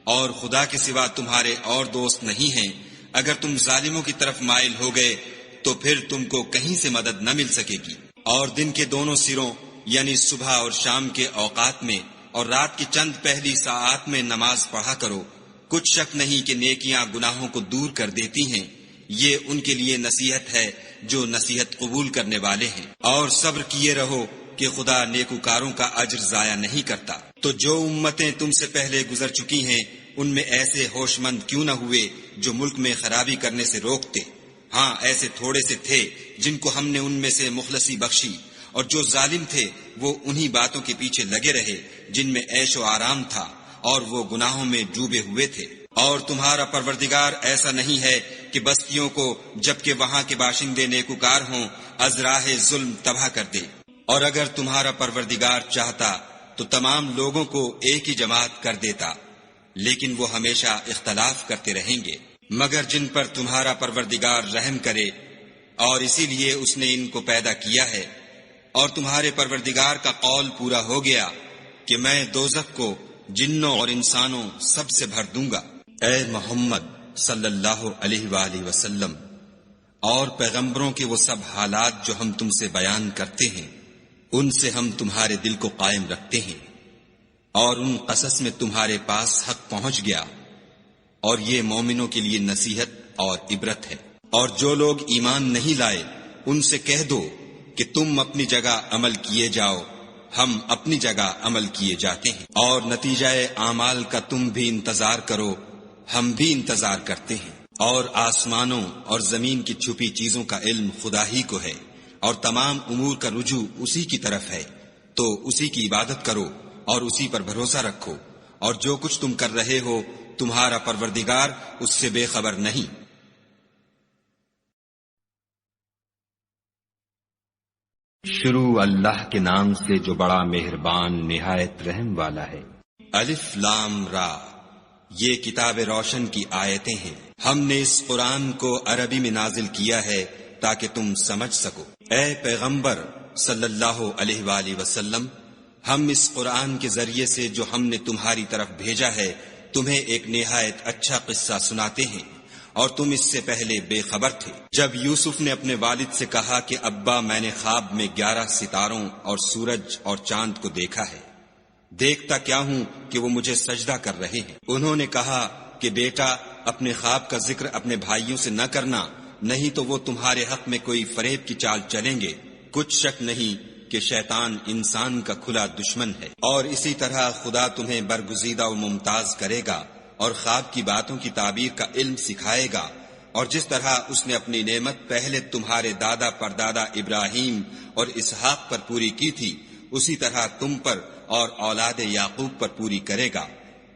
اور خدا کے سوا تمہارے اور دوست نہیں ہیں۔ اگر تم ظالموں کی طرف مائل ہو گئے تو پھر تم کو کہیں سے مدد نہ مل سکے گی۔ اور دن کے دونوں سروں یعنی صبح اور شام کے اوقات میں اور رات کی چند پہلی ساعات میں نماز پڑھا کرو، کچھ شک نہیں کہ نیکیاں گناہوں کو دور کر دیتی ہیں۔ یہ ان کے لیے نصیحت ہے جو نصیحت قبول کرنے والے ہیں۔ اور صبر کیے رہو کہ خدا نیکوکاروں کا اجر ضائع نہیں کرتا۔ تو جو امتیں تم سے پہلے گزر چکی ہیں ان میں ایسے ہوش مند کیوں نہ ہوئے جو ملک میں خرابی کرنے سے روکتے؟ ہاں ایسے تھوڑے سے تھے جن کو ہم نے ان میں سے مخلصی بخشی، اور جو ظالم تھے وہ انہی باتوں کے پیچھے لگے رہے جن میں عیش و آرام تھا، اور وہ گناہوں میں ڈوبے ہوئے تھے۔ اور تمہارا پروردگار ایسا نہیں ہے کہ بستیوں کو جبکہ وہاں کے باشندے نیکوکار ہوں از راہ ظلم تباہ کر دے۔ اور اگر تمہارا پروردگار چاہتا تو تمام لوگوں کو ایک ہی جماعت کر دیتا، لیکن وہ ہمیشہ اختلاف کرتے رہیں گے، مگر جن پر تمہارا پروردگار رحم کرے، اور اسی لیے اس نے ان کو پیدا کیا ہے۔ اور تمہارے پروردگار کا قول پورا ہو گیا کہ میں دوزخ کو جنوں اور انسانوں سب سے بھر دوں گا۔ اے محمد صلی اللہ علیہ وآلہ وسلم، اور پیغمبروں کے وہ سب حالات جو ہم تم سے بیان کرتے ہیں ان سے ہم تمہارے دل کو قائم رکھتے ہیں، اور ان قصص میں تمہارے پاس حق پہنچ گیا، اور یہ مومنوں کے لیے نصیحت اور عبرت ہے۔ اور جو لوگ ایمان نہیں لائے ان سے کہہ دو کہ تم اپنی جگہ عمل کیے جاؤ، ہم اپنی جگہ عمل کیے جاتے ہیں، اور نتیجہ اعمال کا تم بھی انتظار کرو، ہم بھی انتظار کرتے ہیں۔ اور آسمانوں اور زمین کی چھپی چیزوں کا علم خدا ہی کو ہے، اور تمام امور کا رجوع اسی کی طرف ہے، تو اسی کی عبادت کرو اور اسی پر بھروسہ رکھو، اور جو کچھ تم کر رہے ہو تمہارا پروردگار اس سے بے خبر نہیں۔ شروع اللہ کے نام سے جو بڑا مہربان نہایت رحم والا ہے۔ الف لام را، یہ کتاب روشن کی آیتیں ہیں۔ ہم نے اس قرآن کو عربی میں نازل کیا ہے تاکہ تم سمجھ سکو۔ اے پیغمبر صلی اللہ علیہ وآلہ وسلم، ہم اس قرآن کے ذریعے سے جو ہم نے تمہاری طرف بھیجا ہے تمہیں ایک نہایت اچھا قصہ سناتے ہیں، اور تم اس سے پہلے بے خبر تھے۔ جب یوسف نے اپنے والد سے کہا کہ ابا میں نے خواب میں 11 ستاروں اور سورج اور چاند کو دیکھا ہے، دیکھتا کیا ہوں کہ وہ مجھے سجدہ کر رہے ہیں۔ انہوں نے کہا کہ بیٹا اپنے خواب کا ذکر اپنے بھائیوں سے نہ کرنا، نہیں تو وہ تمہارے حق میں کوئی فریب کی چال چلیں گے۔ کچھ شک نہیں کہ شیطان انسان کا کھلا دشمن ہے، اور اسی طرح خدا تمہیں برگزیدہ و ممتاز کرے گا اور خواب کی باتوں کی تعبیر کا علم سکھائے گا، اور جس طرح اس نے اپنی نعمت پہلے تمہارے دادا پردادا ابراہیم اور اسحاق پر پوری کی تھی اسی طرح تم پر اور اولاد یعقوب پر پوری کرے گا۔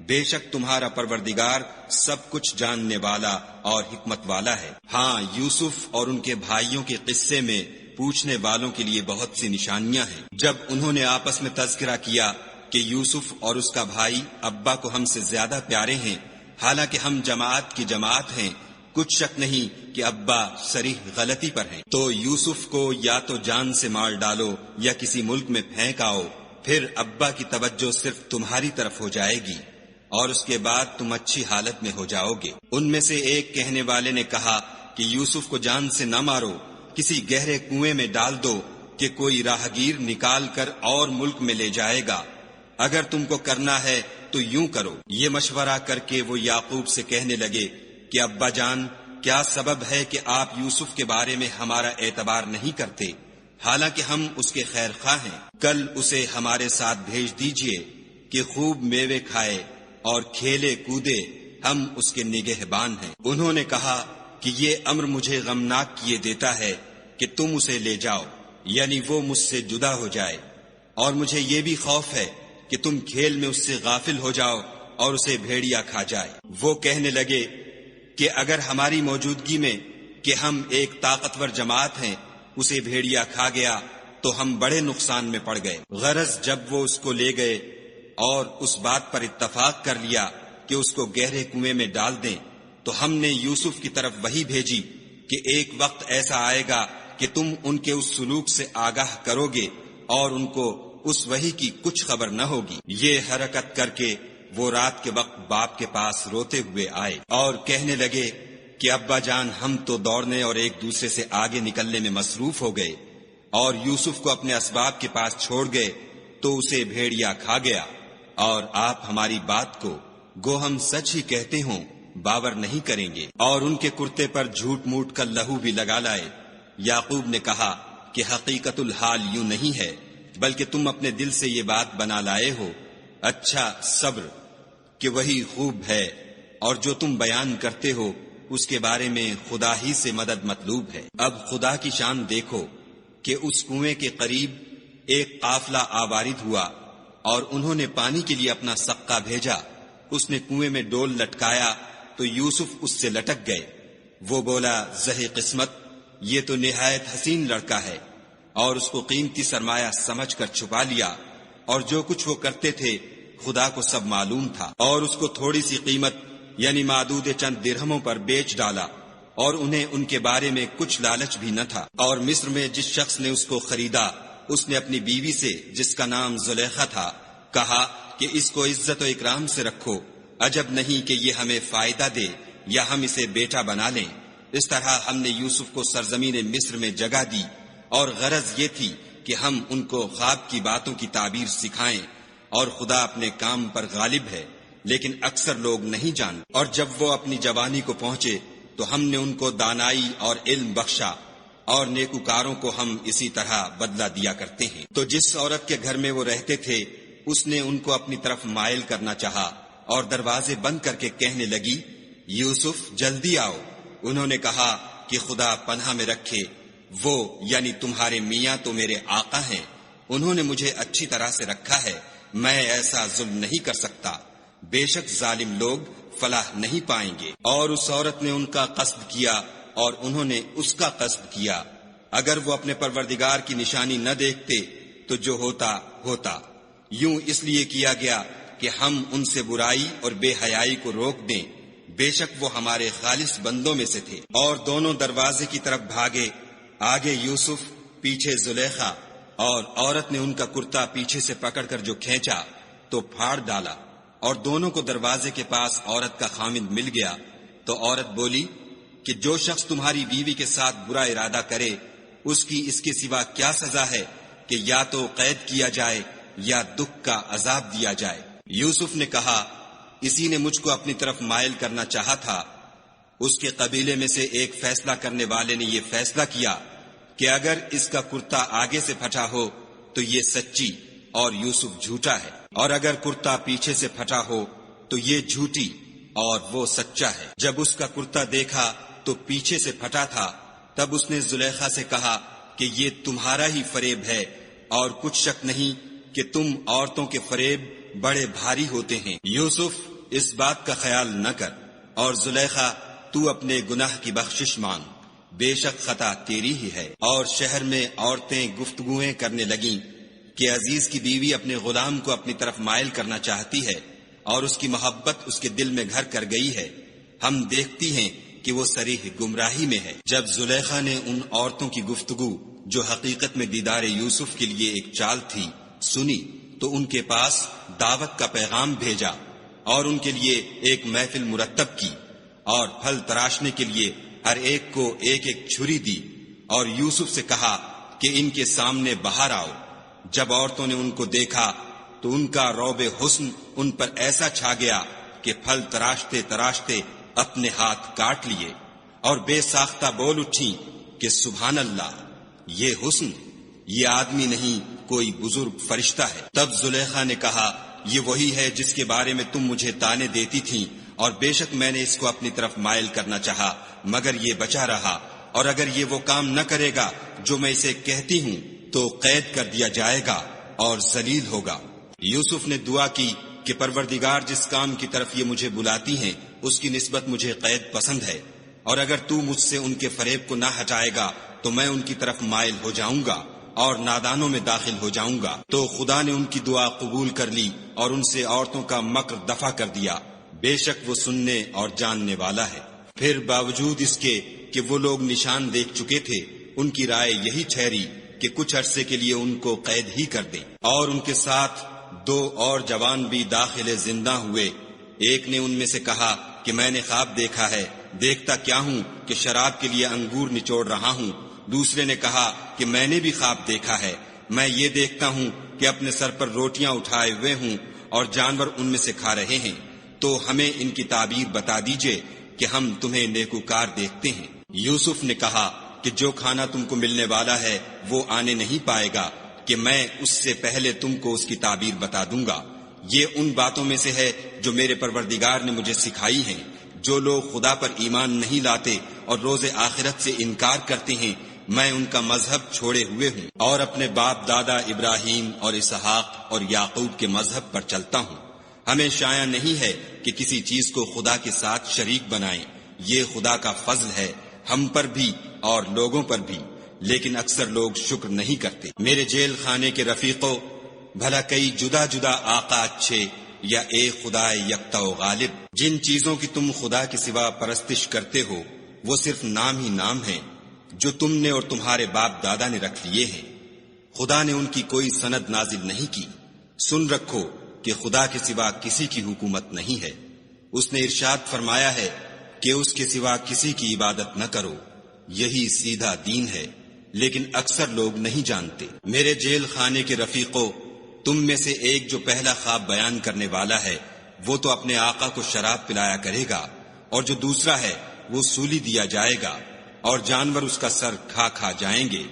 بے شک تمہارا پروردگار سب کچھ جاننے والا اور حکمت والا ہے۔ ہاں یوسف اور ان کے بھائیوں کے قصے میں پوچھنے والوں کے لیے بہت سی نشانیاں ہیں۔ جب انہوں نے آپس میں تذکرہ کیا کہ یوسف اور اس کا بھائی ابا کو ہم سے زیادہ پیارے ہیں، حالانکہ ہم جماعت کی جماعت ہیں، کچھ شک نہیں کہ ابا صریح غلطی پر ہیں، تو یوسف کو یا تو جان سے مار ڈالو یا کسی ملک میں پھینک آؤ، پھر ابا کی توجہ صرف تمہاری طرف ہو جائے گی، اور اس کے بعد تم اچھی حالت میں ہو جاؤ گے۔ ان میں سے ایک کہنے والے نے کہا کہ یوسف کو جان سے نہ مارو، کسی گہرے کنویں میں ڈال دو کہ کوئی راہگیر نکال کر اور ملک میں لے جائے گا۔ اگر تم کو کرنا ہے تو یوں کرو۔ یہ مشورہ کر کے وہ یعقوب سے کہنے لگے کہ ابا جان، کیا سبب ہے کہ آپ یوسف کے بارے میں ہمارا اعتبار نہیں کرتے، حالانکہ ہم اس کے خیر خواہ ہیں؟ کل اسے ہمارے ساتھ بھیج دیجئے کہ خوب میوے کھائے اور کھیلے کودے، ہم اس کے نگہبان ہیں۔ انہوں نے کہا کہ یہ امر مجھے غمناک کیے دیتا ہے کہ تم اسے لے جاؤ، یعنی وہ مجھ سے جدا ہو جائے، اور مجھے یہ بھی خوف ہے کہ تم کھیل میں اس سے غافل ہو جاؤ اور اسے بھیڑیا کھا جائے۔ وہ کہنے لگے کہ اگر ہماری موجودگی میں کہ ہم ایک طاقتور جماعت ہیں اسے بھیڑیا کھا گیا تو ہم بڑے نقصان میں پڑ گئے۔ غرض جب وہ اس کو لے گئے اور اس بات پر اتفاق کر لیا کہ اس کو گہرے کنویں میں ڈال دیں، تو ہم نے یوسف کی طرف وحی بھیجی کہ ایک وقت ایسا آئے گا کہ تم ان کے اس سلوک سے آگاہ کرو گے اور ان کو اس وحی کی کچھ خبر نہ ہوگی۔ یہ حرکت کر کے وہ رات کے وقت باپ کے پاس روتے ہوئے آئے اور کہنے لگے کہ ابا جان ہم تو دوڑنے اور ایک دوسرے سے آگے نکلنے میں مصروف ہو گئے اور یوسف کو اپنے اسباب کے پاس چھوڑ گئے تو اسے بھیڑیا کھا گیا، اور آپ ہماری بات کو گو ہم سچ ہی کہتے ہوں باور نہیں کریں گے، اور ان کے کرتے پر جھوٹ موٹ کا لہو بھی لگا لائے۔ یعقوب نے کہا کہ حقیقت الحال یوں نہیں ہے، بلکہ تم اپنے دل سے یہ بات بنا لائے ہو۔ اچھا صبر کہ وہی خوب ہے، اور جو تم بیان کرتے ہو اس کے بارے میں خدا ہی سے مدد مطلوب ہے۔ اب خدا کی شان دیکھو کہ اس کنویں کے قریب ایک قافلہ آوارد ہوا اور انہوں نے پانی کے لیے اپنا سقہ بھیجا۔ اس نے کنویں میں ڈول لٹکایا تو یوسف اس سے لٹک گئے۔ وہ بولا زہے قسمت، یہ تو نہایت حسین لڑکا ہے، اور اس کو قیمتی سرمایہ سمجھ کر چھپا لیا، اور جو کچھ وہ کرتے تھے خدا کو سب معلوم تھا، اور اس کو تھوڑی سی قیمت یعنی معدود چند درہموں پر بیچ ڈالا، اور انہیں ان کے بارے میں کچھ لالچ بھی نہ تھا۔ اور مصر میں جس شخص نے اس کو خریدا، اس نے اپنی بیوی سے جس کا نام زلیخا تھا کہا کہ اس کو عزت و اکرام سے رکھو، عجب نہیں کہ یہ ہمیں فائدہ دے یا ہم اسے بیٹا بنا لیں۔ اس طرح ہم نے یوسف کو سرزمین مصر میں جگہ دی، اور غرض یہ تھی کہ ہم ان کو خواب کی باتوں کی تعبیر سکھائیں، اور خدا اپنے کام پر غالب ہے، لیکن اکثر لوگ نہیں جانتے۔ اور جب وہ اپنی جوانی کو پہنچے تو ہم نے ان کو دانائی اور علم بخشا، اور نیکوکاروں کو ہم اسی طرح بدلہ دیا کرتے ہیں۔ تو جس عورت کے گھر میں وہ رہتے تھے اس نے ان کو اپنی طرف مائل کرنا چاہا، اور دروازے بند کر کے کہنے لگی یوسف جلدی آؤ۔ انہوں نے کہا کہ خدا پناہ میں رکھے، وہ یعنی تمہارے میاں تو میرے آقا ہیں، انہوں نے مجھے اچھی طرح سے رکھا ہے، میں ایسا ظلم نہیں کر سکتا، بے شک ظالم لوگ فلاح نہیں پائیں گے۔ اور اس عورت نے ان کا قصد کیا اور انہوں نے اس کا قصد کیا۔ اگر وہ اپنے پروردگار کی نشانی نہ دیکھتے تو جو ہوتا ہوتا، یوں اس لیے کیا گیا کہ ہم ان سے برائی اور بے حیائی کو روک دیں، بے شک وہ ہمارے خالص بندوں میں سے تھے۔ اور دونوں دروازے کی طرف بھاگے، آگے یوسف پیچھے زلیخا، اور عورت نے ان کا کرتا پیچھے سے پکڑ کر جو کھینچا تو پھاڑ ڈالا، اور دونوں کو دروازے کے پاس عورت کا خامند مل گیا۔ تو عورت بولی کہ جو شخص تمہاری بیوی کے ساتھ برا ارادہ کرے اس کی اس کے سوا کیا سزا ہے کہ یا تو قید کیا جائے یا دکھ کا عذاب دیا جائے۔ یوسف نے کہا اسی نے مجھ کو اپنی طرف مائل کرنا چاہا تھا۔ اس کے قبیلے میں سے ایک فیصلہ کرنے والے نے یہ فیصلہ کیا کہ اگر اس کا کرتا آگے سے پھٹا ہو تو یہ سچی اور یوسف جھوٹا ہے، اور اگر کرتا پیچھے سے پھٹا ہو تو یہ جھوٹی اور وہ سچا ہے۔ جب اس کا کرتا دیکھا تو پیچھے سے پھٹا تھا، تب اس نے زلیخا سے کہا کہ یہ تمہارا ہی فریب ہے، اور کچھ شک نہیں کہ تم عورتوں کے فریب بڑے بھاری ہوتے ہیں۔ یوسف اس بات کا خیال نہ کر، اور زلیخا تو اپنے گناہ کی بخشش مانگ، بے شک خطا تیری ہی ہے۔ اور شہر میں عورتیں گفتگویں کرنے لگیں کہ عزیز کی بیوی اپنے غلام کو اپنی طرف مائل کرنا چاہتی ہے، اور اس کی محبت اس کے دل میں گھر کر گئی ہے، ہم دیکھتی ہیں کہ وہ صریح گمراہی میں ہے۔ جب زلیخا نے ان عورتوں کی گفتگو جو حقیقت میں دیدار یوسف کے لیے ایک چال تھی سنی تو ان کے پاس دعوت کا پیغام بھیجا، اور ان کے لیے ایک محفل مرتب کی، اور پھل تراشنے کے لیے ہر ایک کو ایک ایک چھری دی، اور یوسف سے کہا کہ ان کے سامنے باہر آؤ۔ جب عورتوں نے ان کو دیکھا تو ان کا روب حسن ان پر ایسا چھا گیا کہ پھل تراشتے تراشتے اپنے ہاتھ کاٹ لیے، اور بے ساختہ بول اٹھی کہ سبحان اللہ، یہ حسن، یہ آدمی نہیں کوئی بزرگ فرشتہ ہے۔ تب زلیخا نے کہا یہ وہی ہے جس کے بارے میں تم مجھے تانے دیتی تھیں، اور بے شک میں نے اس کو اپنی طرف مائل کرنا چاہا مگر یہ بچا رہا، اور اگر یہ وہ کام نہ کرے گا جو میں اسے کہتی ہوں تو قید کر دیا جائے گا اور ذلیل ہوگا۔ یوسف نے دعا کی کہ پروردگار جس کام کی طرف یہ مجھے بلاتی ہیں اس کی نسبت مجھے قید پسند ہے، اور اگر تو مجھ سے ان کے فریب کو نہ ہٹائے گا تو میں ان کی طرف مائل ہو جاؤں گا اور نادانوں میں داخل ہو جاؤں گا۔ تو خدا نے ان کی دعا قبول کر لی اور ان سے عورتوں کا مکر دفع کر دیا، بے شک وہ سننے اور جاننے والا ہے۔ پھر باوجود اس کے کہ وہ لوگ نشان دیکھ چکے تھے، ان کی رائے یہی ٹھہری کہ کچھ عرصے کے لیے ان کو قید ہی کر دیں، اور ان کے ساتھ دو اور جوان بھی داخل زندہ ہوئے۔ ایک نے ان میں سے کہا کہ میں نے خواب دیکھا ہے، دیکھتا کیا ہوں کہ شراب کے لیے انگور نچوڑ رہا ہوں۔ دوسرے نے کہا کہ میں نے بھی خواب دیکھا ہے، میں یہ دیکھتا ہوں کہ اپنے سر پر روٹیاں اٹھائے ہوئے ہوں اور جانور ان میں سے کھا رہے ہیں، تو ہمیں ان کی تعبیر بتا دیجئے کہ ہم تمہیں نیکوکار دیکھتے ہیں۔ یوسف نے کہا کہ جو کھانا تم کو ملنے والا ہے وہ آنے نہیں پائے گا کہ میں اس سے پہلے تم کو اس کی تعبیر بتا دوں گا۔ یہ ان باتوں میں سے ہے جو میرے پروردگار نے مجھے سکھائی ہیں۔ جو لوگ خدا پر ایمان نہیں لاتے اور روز آخرت سے انکار کرتے ہیں، میں ان کا مذہب چھوڑے ہوئے ہوں اور اپنے باپ دادا ابراہیم اور اسحاق اور یعقوب کے مذہب پر چلتا ہوں۔ ہمیں شایع نہیں ہے کہ کسی چیز کو خدا کے ساتھ شریک بنائیں، یہ خدا کا فضل ہے ہم پر بھی اور لوگوں پر بھی، لیکن اکثر لوگ شکر نہیں کرتے۔ میرے جیل خانے کے رفیقوں، بھلا کئی جدا جدا آقا اچھے یا ایک خدا یکتا و غالب؟ جن چیزوں کی تم خدا کے سوا پرستش کرتے ہو وہ صرف نام ہی نام ہیں جو تم نے اور تمہارے باپ دادا نے رکھ لیے ہیں، خدا نے ان کی کوئی سند نازل نہیں کی۔ سن رکھو کہ خدا کے سوا کسی کی حکومت نہیں ہے، اس نے ارشاد فرمایا ہے کہ اس کے سوا کسی کی عبادت نہ کرو، یہی سیدھا دین ہے، لیکن اکثر لوگ نہیں جانتے۔ میرے جیل خانے کے رفیقوں، تم میں سے ایک جو پہلا خواب بیان کرنے والا ہے وہ تو اپنے آقا کو شراب پلایا کرے گا، اور جو دوسرا ہے وہ سولی دیا جائے گا اور جانور اس کا سر کھا کھا جائیں گے۔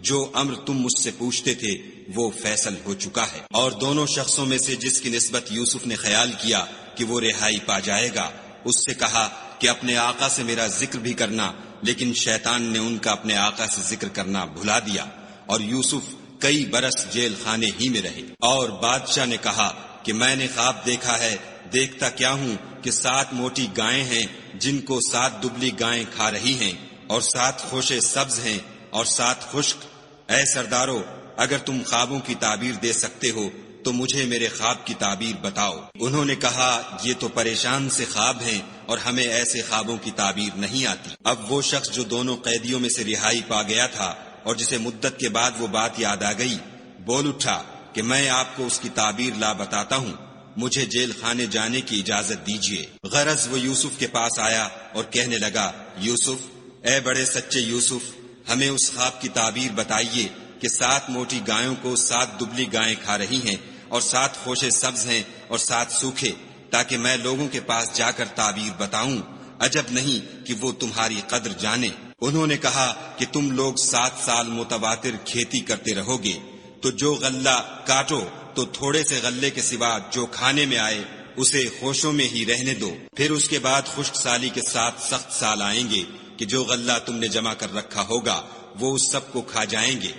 جو امر تم مجھ سے پوچھتے تھے وہ فیصل ہو چکا ہے۔ اور دونوں شخصوں میں سے جس کی نسبت یوسف نے خیال کیا کہ وہ رہائی پا جائے گا، اس سے کہا کہ اپنے آقا سے میرا ذکر بھی کرنا، لیکن شیطان نے ان کا اپنے آقا سے ذکر کرنا بھلا دیا، اور یوسف کئی برس جیل خانے ہی میں رہے۔ اور بادشاہ نے کہا کہ میں نے خواب دیکھا ہے، دیکھتا کیا ہوں کہ 7 موٹی گائیں ہیں جن کو 7 دبلی گائیں کھا رہی ہیں، اور 7 خوشے سبز ہیں اور 7 خشک۔ اے سردارو، اگر تم خوابوں کی تعبیر دے سکتے ہو تو مجھے میرے خواب کی تعبیر بتاؤ۔ انہوں نے کہا یہ تو پریشان سے خواب ہیں اور ہمیں ایسے خوابوں کی تعبیر نہیں آتی۔ اب وہ شخص جو دونوں قیدیوں میں سے رہائی پا گیا تھا اور جسے مدت کے بعد وہ بات یاد آ گئی، بول اٹھا کہ میں آپ کو اس کی تعبیر لا بتاتا ہوں، مجھے جیل خانے جانے کی اجازت دیجیے۔ غرض وہ یوسف کے پاس آیا اور کہنے لگا، یوسف، اے بڑے سچے یوسف، ہمیں اس خواب کی تعبیر بتائیے کہ 7 موٹی گایوں کو 7 دبلی گائیں کھا رہی ہیں اور 7 خوشے سبز ہیں اور 7 سوکھے، تاکہ میں لوگوں کے پاس جا کر تعبیر بتاؤں۔ عجب نہیں کہ وہ تمہاری قدر جانے۔ انہوں نے کہا کہ تم لوگ 7 سال متواتر کھیتی کرتے رہو گے، تو جو غلہ کاٹو تو تھوڑے سے غلے کے سوا جو کھانے میں آئے اسے خوشوں میں ہی رہنے دو، پھر اس کے بعد خشک سالی کے ساتھ سخت سال آئیں گے کہ جو غلہ تم نے جمع کر رکھا ہوگا وہ اس سب کو کھا جائیں گے،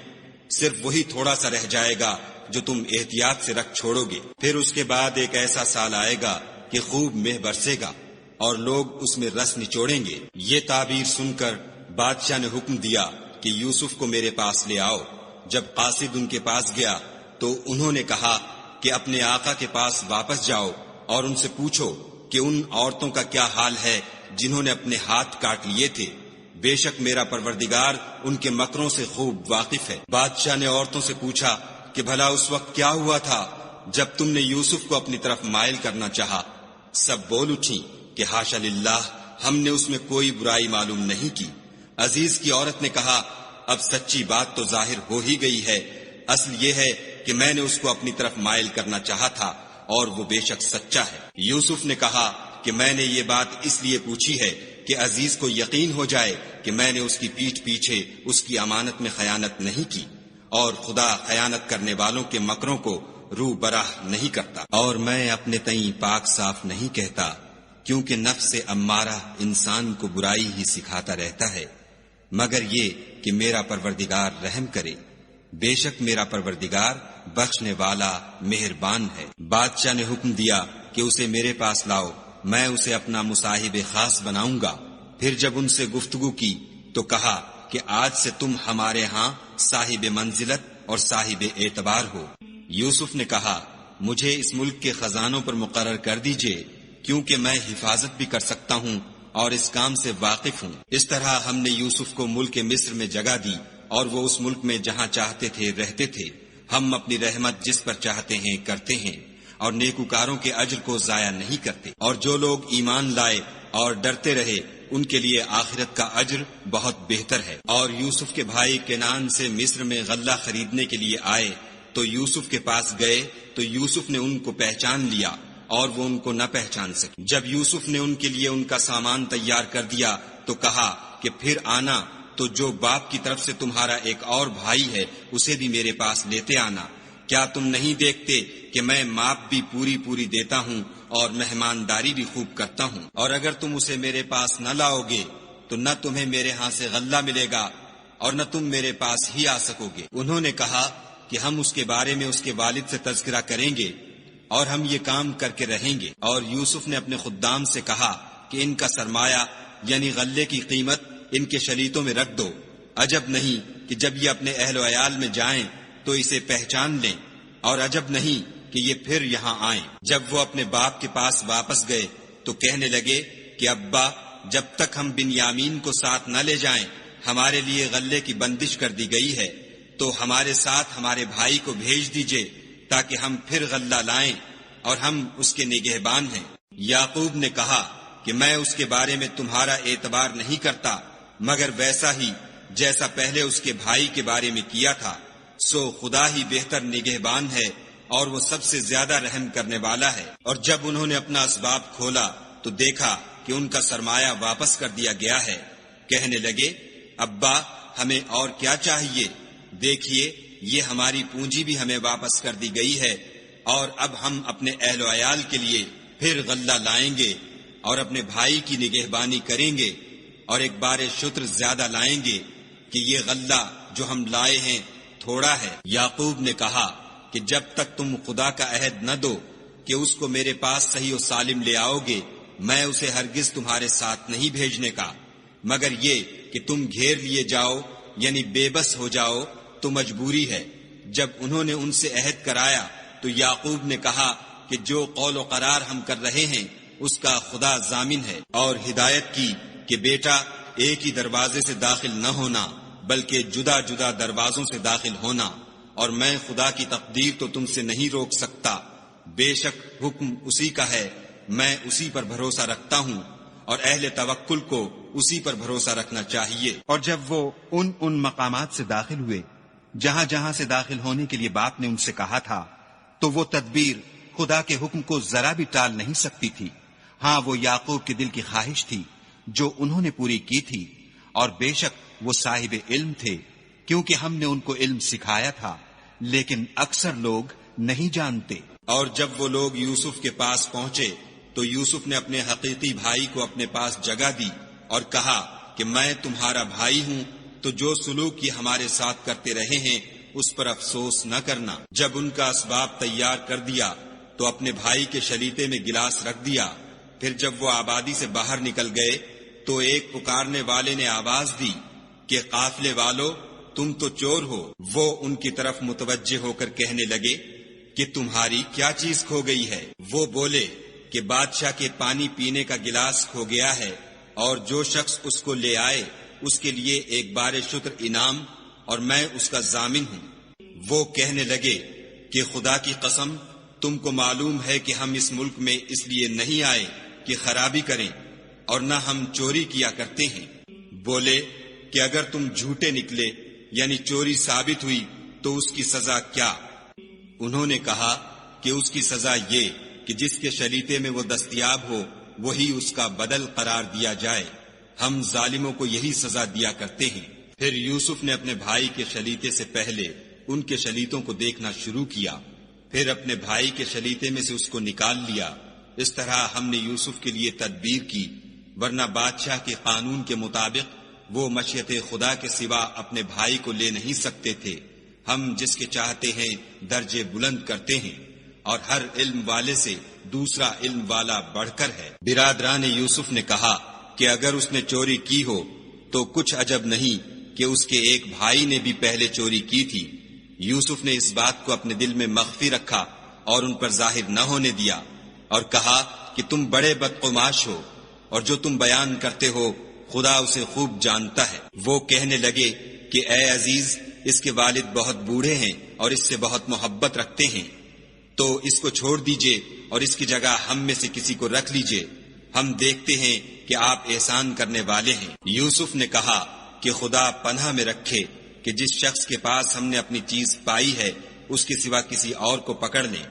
صرف وہی تھوڑا سا رہ جائے گا جو تم احتیاط سے رکھ چھوڑو گے۔ پھر اس کے بعد ایک ایسا سال آئے گا کہ خوب مہ برسے گا اور لوگ اس میں رس نچوڑیں گے۔ یہ تعبیر سن کر بادشاہ نے حکم دیا کہ یوسف کو میرے پاس لے آؤ۔ جب قاصد ان کے پاس گیا تو انہوں نے کہا کہ اپنے آقا کے پاس واپس جاؤ اور ان سے پوچھو کہ ان عورتوں کا کیا حال ہے جنہوں نے اپنے ہاتھ کاٹ لیے تھے، بے شک میرا پروردگار ان کے مکروں سے خوب واقف ہے۔ بادشاہ نے عورتوں سے پوچھا کہ بھلا اس وقت کیا ہوا تھا جب تم نے یوسف کو اپنی طرف مائل کرنا چاہا؟ سب بول اٹھی کہ حاشا للہ، ہم نے اس میں کوئی برائی معلوم نہیں کی۔ عزیز کی عورت نے کہا، اب سچی بات تو ظاہر ہو ہی گئی ہے، اصل یہ ہے کہ میں نے اس کو اپنی طرف مائل کرنا چاہا تھا اور وہ بے شک سچا ہے۔ یوسف نے کہا کہ میں نے یہ بات اس لیے پوچھی ہے کہ عزیز کو یقین ہو جائے کہ میں نے اس کی پیٹھ پیچھے اس کی امانت میں خیانت نہیں کی، اور خدا خیانت کرنے والوں کے مکروں کو رو براہ نہیں کرتا، اور میں اپنے تئیں پاک صاف نہیں کہتا، کیونکہ نفس امارہ انسان کو برائی ہی سکھاتا رہتا ہے، مگر یہ کہ میرا پروردگار رحم کرے، بے شک میرا پروردگار بخشنے والا مہربان ہے۔ بادشاہ نے حکم دیا کہ اسے میرے پاس لاؤ، میں اسے اپنا مصاحب خاص بناؤں گا۔ پھر جب ان سے گفتگو کی تو کہا کہ آج سے تم ہمارے ہاں صاحب منزلت اور صاحب اعتبار ہو۔ یوسف نے کہا، مجھے اس ملک کے خزانوں پر مقرر کر دیجئے، کیونکہ میں حفاظت بھی کر سکتا ہوں اور اس کام سے واقف ہوں۔ اس طرح ہم نے یوسف کو ملک مصر میں جگہ دی، اور وہ اس ملک میں جہاں چاہتے تھے رہتے تھے، ہم اپنی رحمت جس پر چاہتے ہیں کرتے ہیں اور نیکوکاروں کے اجر کو ضائع نہیں کرتے۔ اور جو لوگ ایمان لائے اور ڈرتے رہے ان کے لیے آخرت کا اجر بہت بہتر ہے۔ اور یوسف کے بھائی کنعان سے مصر میں غلہ خریدنے کے لیے آئے تو یوسف کے پاس گئے تو یوسف نے ان کو پہچان لیا اور وہ ان کو نہ پہچان سکے۔ جب یوسف نے ان کے لیے ان کا سامان تیار کر دیا تو کہا کہ پھر آنا تو جو باپ کی طرف سے تمہارا ایک اور بھائی ہے اسے بھی میرے پاس لیتے آنا۔ کیا تم نہیں دیکھتے کہ میں ماپ بھی پوری دیتا ہوں اور مہمانداری بھی خوب کرتا ہوں؟ اور اگر تم اسے میرے پاس نہ لاؤ گے تو نہ تمہیں میرے ہاں سے غلہ ملے گا اور نہ تم میرے پاس ہی آ سکو گے۔ انہوں نے کہا کہ ہم اس کے بارے میں اس کے والد سے تذکرہ کریں گے اور ہم یہ کام کر کے رہیں گے۔ اور یوسف نے اپنے خدام سے کہا کہ ان کا سرمایہ یعنی غلے کی قیمت ان کے شلیتوں میں رکھ دو۔ عجب نہیں کہ جب یہ اپنے اہل و عیال میں جائیں تو اسے پہچان لیں، اور عجب نہیں کہ یہ پھر یہاں آئیں۔ جب وہ اپنے باپ کے پاس واپس گئے تو کہنے لگے کہ ابا، جب تک ہم بنیامین کو ساتھ نہ لے جائیں ہمارے لیے غلے کی بندش کر دی گئی ہے، تو ہمارے ساتھ ہمارے بھائی کو بھیج دیجئے تاکہ ہم پھر غلہ لائیں اور ہم اس کے نگہبان ہیں۔ یعقوب نے کہا کہ میں اس کے بارے میں تمہارا اعتبار نہیں کرتا مگر ویسا ہی جیسا پہلے اس کے بھائی کے بارے میں کیا تھا، سو خدا ہی بہتر نگہبان ہے اور وہ سب سے زیادہ رحم کرنے والا ہے۔ اور جب انہوں نے اپنا اسباب کھولا تو دیکھا کہ ان کا سرمایہ واپس کر دیا گیا ہے۔ کہنے لگے ابا، ہمیں اور کیا چاہیے؟ دیکھیے یہ ہماری پونجی بھی ہمیں واپس کر دی گئی ہے، اور اب ہم اپنے اہل و عیال کے لیے پھر غلہ لائیں گے اور اپنے بھائی کی نگہبانی کریں گے، اور ایک بار شتر زیادہ لائیں گے کہ یہ غلہ جو ہم لائے ہیں تھوڑا ہے۔ یعقوب نے کہا کہ جب تک تم خدا کا عہد نہ دو کہ اس کو میرے پاس صحیح و سالم لے آؤ گے، میں اسے ہرگز تمہارے ساتھ نہیں بھیجنے کا، مگر یہ کہ تم گھیر لیے جاؤ یعنی بے بس ہو جاؤ تو مجبوری ہے۔ جب انہوں نے ان سے عہد کرایا تو یعقوب نے کہا کہ جو قول و قرار ہم کر رہے ہیں اس کا خدا ضامن ہے، اور ہدایت کی کہ بیٹا ایک ہی دروازے سے داخل نہ ہونا بلکہ جدا جدا دروازوں سے داخل ہونا، اور میں خدا کی تقدیر تو تم سے نہیں روک سکتا، بے شک حکم اسی کا ہے، میں اسی پر بھروسہ رکھتا ہوں، اور اہل توکل کو اسی پر بھروسہ رکھنا چاہیے۔ اور جب وہ ان مقامات سے داخل ہوئے جہاں جہاں سے داخل ہونے کے لیے باپ نے ان سے کہا تھا، تو وہ تدبیر خدا کے حکم کو ذرا بھی ٹال نہیں سکتی تھی۔ ہاں، وہ یعقوب کے دل کی خواہش تھی جو انہوں نے پوری کی تھی، اور بے شک وہ صاحب علم تھے کیونکہ ہم نے ان کو علم سکھایا تھا، لیکن اکثر لوگ نہیں جانتے۔ اور جب وہ لوگ یوسف کے پاس پہنچے تو یوسف نے اپنے حقیقی بھائی کو اپنے پاس جگہ دی اور کہا کہ میں تمہارا بھائی ہوں، تو جو سلوک یہ ہمارے ساتھ کرتے رہے ہیں اس پر افسوس نہ کرنا۔ جب ان کا اسباب تیار کر دیا تو اپنے بھائی کے شلیتے میں گلاس رکھ دیا۔ پھر جب وہ آبادی سے باہر نکل گئے تو ایک پکارنے والے نے آواز دی کہ قافلے والو، تم تو چور ہو۔ وہ ان کی طرف متوجہ ہو کر کہنے لگے کہ تمہاری کیا چیز کھو گئی ہے؟ وہ بولے کہ بادشاہ کے پانی پینے کا گلاس کھو گیا ہے، اور جو شخص اس کو لے آئے اس کے لیے ایک بار شتر انعام، اور میں اس کا ضامن ہوں۔ وہ کہنے لگے کہ خدا کی قسم، تم کو معلوم ہے کہ ہم اس ملک میں اس لیے نہیں آئے کہ خرابی کریں، اور نہ ہم چوری کیا کرتے ہیں۔ بولے کہ اگر تم جھوٹے نکلے یعنی چوری ثابت ہوئی تو اس کی سزا کیا؟ انہوں نے کہا کہ اس کی سزا یہ کہ جس کے شلیتے میں وہ دستیاب ہو وہی اس کا بدل قرار دیا جائے، ہم ظالموں کو یہی سزا دیا کرتے ہیں۔ پھر یوسف نے اپنے بھائی کے شلیتے سے پہلے ان کے شلیتوں کو دیکھنا شروع کیا، پھر اپنے بھائی کے شلیتے میں سے اس کو نکال لیا۔ اس طرح ہم نے یوسف کے لیے تدبیر کی، ورنہ بادشاہ کے قانون کے مطابق وہ مشیت خدا کے سوا اپنے بھائی کو لے نہیں سکتے تھے۔ ہم جس کے چاہتے ہیں درجے بلند کرتے ہیں، اور ہر علم والے سے دوسرا علم والا بڑھ کر ہے۔ برادران یوسف نے کہا کہ اگر اس نے چوری کی ہو تو کچھ عجب نہیں کہ اس کے ایک بھائی نے بھی پہلے چوری کی تھی۔ یوسف نے اس بات کو اپنے دل میں مخفی رکھا اور ان پر ظاہر نہ ہونے دیا، اور کہا کہ تم بڑے بدقماش ہو، اور جو تم بیان کرتے ہو خدا اسے خوب جانتا ہے۔ وہ کہنے لگے کہ اے عزیز، اس کے والد بہت بوڑھے ہیں اور اس سے بہت محبت رکھتے ہیں، تو اس کو چھوڑ دیجئے اور اس کی جگہ ہم میں سے کسی کو رکھ لیجئے، ہم دیکھتے ہیں کہ آپ احسان کرنے والے ہیں۔ یوسف نے کہا کہ خدا پناہ میں رکھے کہ جس شخص کے پاس ہم نے اپنی چیز پائی ہے اس کے سوا کسی اور کو پکڑ لیں،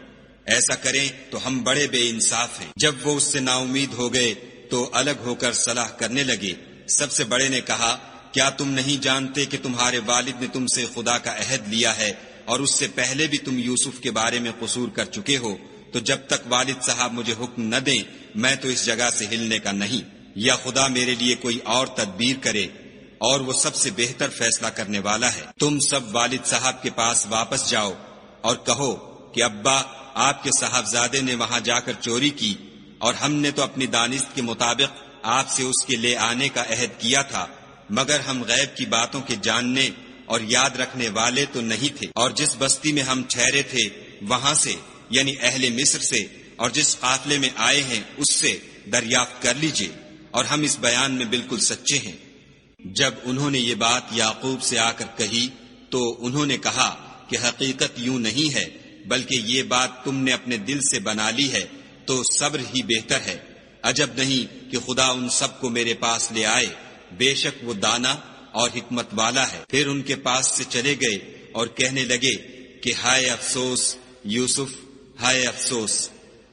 ایسا کریں تو ہم بڑے بے انصاف ہیں۔ جب وہ اس سے نا امید ہو گئے تو الگ ہو کر صلاح کرنے لگے۔ سب سے بڑے نے کہا، کیا تم نہیں جانتے کہ تمہارے والد نے تم سے خدا کا عہد لیا ہے اور اس سے پہلے بھی تم یوسف کے بارے میں قصور کر چکے ہو؟ تو جب تک والد صاحب مجھے حکم نہ دیں میں تو اس جگہ سے ہلنے کا نہیں، یا خدا میرے لیے کوئی اور تدبیر کرے، اور وہ سب سے بہتر فیصلہ کرنے والا ہے۔ تم سب والد صاحب کے پاس واپس جاؤ اور کہو کہ ابا، آپ کے صاحبزادے نے وہاں جا کر چوری کی اور ہم نے تو اپنی دانست کے مطابق آپ سے اس کے لے آنے کا عہد کیا تھا، مگر ہم غیب کی باتوں کے جاننے اور یاد رکھنے والے تو نہیں تھے، اور جس بستی میں ہم ٹھہرے تھے وہاں سے، یعنی اہل مصر سے، اور جس قافلے میں آئے ہیں اس سے دریافت کر لیجئے، اور ہم اس بیان میں بالکل سچے ہیں۔ جب انہوں نے یہ بات یعقوب سے آ کر کہی تو انہوں نے کہا کہ حقیقت یوں نہیں ہے، بلکہ یہ بات تم نے اپنے دل سے بنا لی ہے، تو صبر ہی بہتر ہے۔ عجب نہیں کہ خدا ان سب کو میرے پاس لے آئے، بے شک وہ دانا اور حکمت والا ہے۔ پھر ان کے پاس سے چلے گئے اور کہنے لگے کہ ہائے افسوس یوسف، ہائے افسوس،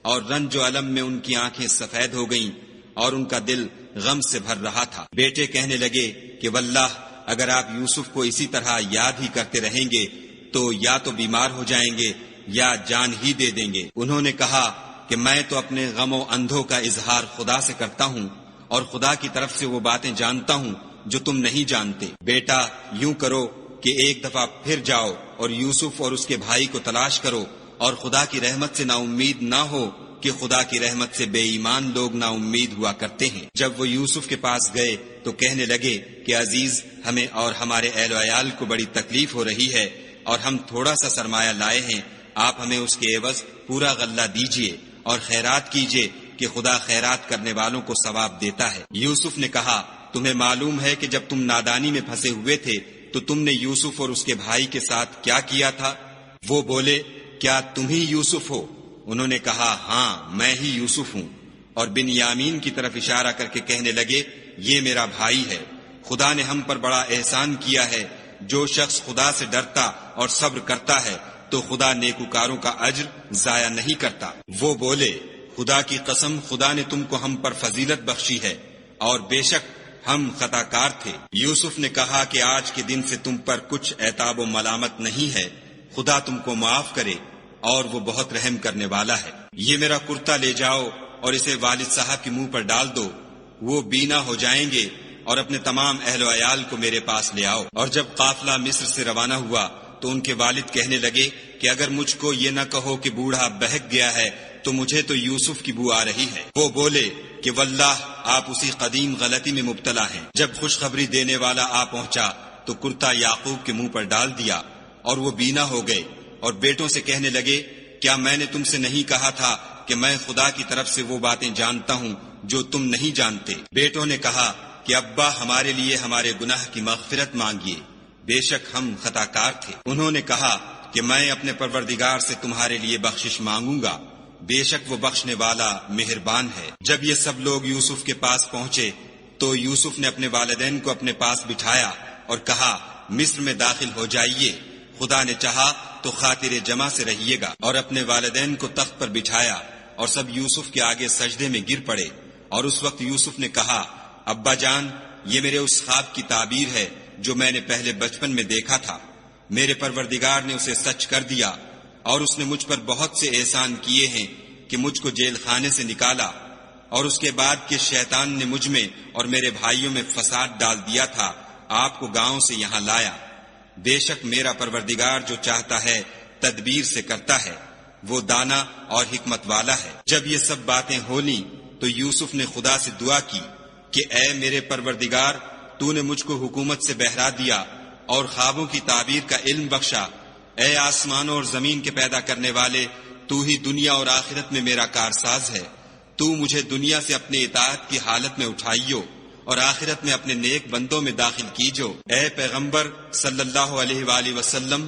اور رنج و الم میں ان کی آنکھیں سفید ہو گئیں اور ان کا دل غم سے بھر رہا تھا۔ بیٹے کہنے لگے کہ واللہ اگر آپ یوسف کو اسی طرح یاد ہی کرتے رہیں گے تو یا تو بیمار ہو جائیں گے یا جان ہی دے دیں گے۔ انہوں نے کہا کہ میں تو اپنے غم و اندھوں کا اظہار خدا سے کرتا ہوں اور خدا کی طرف سے وہ باتیں جانتا ہوں جو تم نہیں جانتے۔ بیٹا یوں کرو کہ ایک دفعہ پھر جاؤ اور یوسف اور اس کے بھائی کو تلاش کرو، اور خدا کی رحمت سے نا امید نہ ہو کہ خدا کی رحمت سے بے ایمان لوگ نا امید ہوا کرتے ہیں۔ جب وہ یوسف کے پاس گئے تو کہنے لگے کہ عزیز، ہمیں اور ہمارے اہل و عیال کو بڑی تکلیف ہو رہی ہے اور ہم تھوڑا سا سرمایہ لائے ہیں، آپ ہمیں اس کے عوض پورا غلہ دیجئے اور خیرات کیجئے کہ خدا خیرات کرنے والوں کو ثواب دیتا ہے۔ یوسف نے کہا، تمہیں معلوم ہے کہ جب تم نادانی میں پھنسے ہوئے تھے تو تم نے یوسف اور اس کے بھائی کے ساتھ کیا کیا تھا؟ وہ بولے، کیا تم ہی یوسف ہو؟ انہوں نے کہا، ہاں میں ہی یوسف ہوں، اور بن یامین کی طرف اشارہ کر کے کہنے لگے، یہ میرا بھائی ہے، خدا نے ہم پر بڑا احسان کیا ہے۔ جو شخص خدا سے ڈرتا اور صبر کرتا ہے تو خدا نیکوکاروں کا اجر ضائع نہیں کرتا۔ وہ بولے، خدا کی قسم، خدا نے تم کو ہم پر فضیلت بخشی ہے اور بے شک ہم خطا کار تھے۔ یوسف نے کہا کہ آج کے دن سے تم پر کچھ عتاب و ملامت نہیں ہے، خدا تم کو معاف کرے اور وہ بہت رحم کرنے والا ہے۔ یہ میرا کرتا لے جاؤ اور اسے والد صاحب کے منہ پر ڈال دو، وہ بینا ہو جائیں گے، اور اپنے تمام اہل و عیال کو میرے پاس لے آؤ۔ اور جب قافلہ مصر سے روانہ ہوا تو ان کے والد کہنے لگے کہ اگر مجھ کو یہ نہ کہو کہ بوڑھا بہک گیا ہے تو مجھے تو یوسف کی بو آ رہی ہے۔ وہ بولے کہ واللہ آپ اسی قدیم غلطی میں مبتلا ہیں۔ جب خوشخبری دینے والا آ پہنچا تو کرتا یعقوب کے منہ پر ڈال دیا اور وہ بینا ہو گئے، اور بیٹوں سے کہنے لگے، کیا میں نے تم سے نہیں کہا تھا کہ میں خدا کی طرف سے وہ باتیں جانتا ہوں جو تم نہیں جانتے؟ بیٹوں نے کہا کہ ابا، ہمارے لیے ہمارے گناہ کی مغفرت مانگیے، بے شک ہم خطا کار تھے۔ انہوں نے کہا کہ میں اپنے پروردگار سے تمہارے لیے بخشش مانگوں گا، بے شک وہ بخشنے والا مہربان ہے۔ جب یہ سب لوگ یوسف کے پاس پہنچے تو یوسف نے اپنے والدین کو اپنے پاس بٹھایا اور کہا، مصر میں داخل ہو جائیے، خدا نے چاہا تو خاطر جمع سے رہیے گا۔ اور اپنے والدین کو تخت پر بٹھایا اور سب یوسف کے آگے سجدے میں گر پڑے۔ اور اس وقت یوسف نے کہا، ابا جان، یہ میرے اس خواب کی تعبیر ہے جو میں نے پہلے بچپن میں دیکھا تھا۔ میرے پروردگار نے اسے سچ کر دیا، اور اس نے مجھ پر بہت سے احسان کیے ہیں کہ مجھ کو جیل خانے سے نکالا، اور اس کے بعد کہ شیطان نے مجھ میں اور میرے بھائیوں میں فساد ڈال دیا تھا، آپ کو گاؤں سے یہاں لایا۔ بے شک میرا پروردگار جو چاہتا ہے تدبیر سے کرتا ہے، وہ دانا اور حکمت والا ہے۔ جب یہ سب باتیں ہو لیں تو یوسف نے خدا سے دعا کی کہ اے میرے پروردگار، تو نے مجھ کو حکومت سے بہرا دیا اور خوابوں کی تعبیر کا علم بخشا۔ اے آسمانوں اور زمین کے پیدا کرنے والے، تو ہی دنیا اور آخرت میں میرا کارساز ہے۔ تو مجھے دنیا سے اپنے اطاعت کی حالت میں اٹھائیو اور آخرت میں اپنے نیک بندوں میں داخل کیجو۔ اے پیغمبر صلی اللہ علیہ وآلہ وسلم،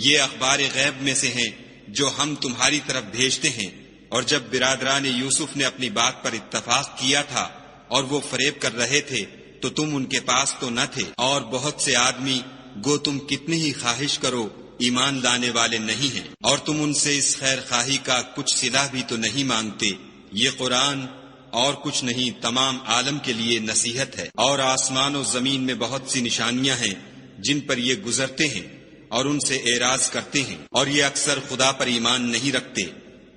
یہ اخبار غیب میں سے ہیں جو ہم تمہاری طرف بھیجتے ہیں۔ اور جب برادران یوسف نے اپنی بات پر اتفاق کیا تھا اور وہ فریب کر رہے تھے تو تم ان کے پاس تو نہ تھے، اور بہت سے آدمی گو تم کتنی ہی خواہش کرو ایمان لانے والے نہیں ہیں، اور تم ان سے اس خیر خواہی کا کچھ صلہ بھی تو نہیں مانگتے۔ یہ قرآن اور کچھ نہیں تمام عالم کے لیے نصیحت ہے، اور آسمان و زمین میں بہت سی نشانیاں ہیں جن پر یہ گزرتے ہیں اور ان سے اعراض کرتے ہیں، اور یہ اکثر خدا پر ایمان نہیں رکھتے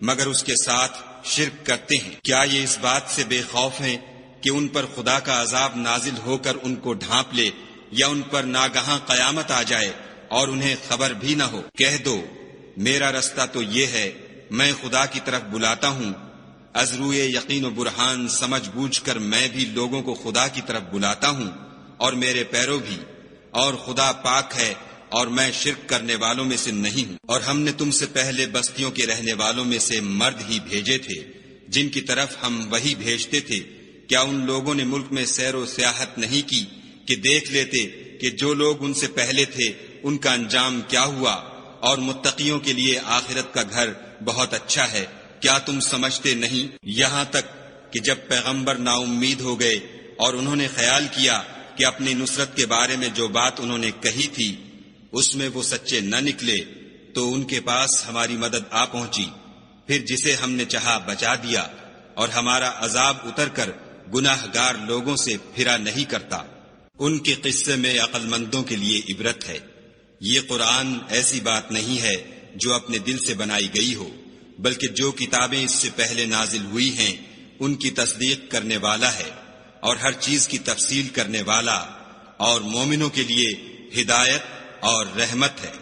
مگر اس کے ساتھ شرک کرتے ہیں۔ کیا یہ اس بات سے بے خوف ہیں کہ ان پر خدا کا عذاب نازل ہو کر ان کو ڈھانپ لے، یا ان پر ناگہاں قیامت آ جائے اور انہیں خبر بھی نہ ہو؟ کہہ دو میرا رستہ تو یہ ہے، میں خدا کی طرف بلاتا ہوں، از روئے یقین و برہان سمجھ بوجھ کر میں بھی لوگوں کو خدا کی طرف بلاتا ہوں اور میرے پیرو بھی، اور خدا پاک ہے اور میں شرک کرنے والوں میں سے نہیں ہوں۔ اور ہم نے تم سے پہلے بستیوں کے رہنے والوں میں سے مرد ہی بھیجے تھے جن کی طرف ہم وہی بھیجتے تھے۔ کیا ان لوگوں نے ملک میں سیر و سیاحت نہیں کی کہ دیکھ لیتے کہ جو لوگ ان سے پہلے تھے ان کا انجام کیا ہوا، اور متقیوں کے لیے آخرت کا گھر بہت اچھا ہے؟ کیا تم سمجھتے نہیں؟ یہاں تک کہ جب پیغمبر نا امید ہو گئے اور انہوں نے خیال کیا کہ اپنی نصرت کے بارے میں جو بات انہوں نے کہی تھی اس میں وہ سچے نہ نکلے، تو ان کے پاس ہماری مدد آ پہنچی، پھر جسے ہم نے چاہا بچا دیا، اور ہمارا عذاب اتر کر گناہ گار لوگوں سے پھرا نہیں کرتا۔ ان کے قصے میں عقل مندوں کے لیے عبرت ہے۔ یہ قرآن ایسی بات نہیں ہے جو اپنے دل سے بنائی گئی ہو، بلکہ جو کتابیں اس سے پہلے نازل ہوئی ہیں ان کی تصدیق کرنے والا ہے، اور ہر چیز کی تفصیل کرنے والا، اور مومنوں کے لیے ہدایت اور رحمت ہے۔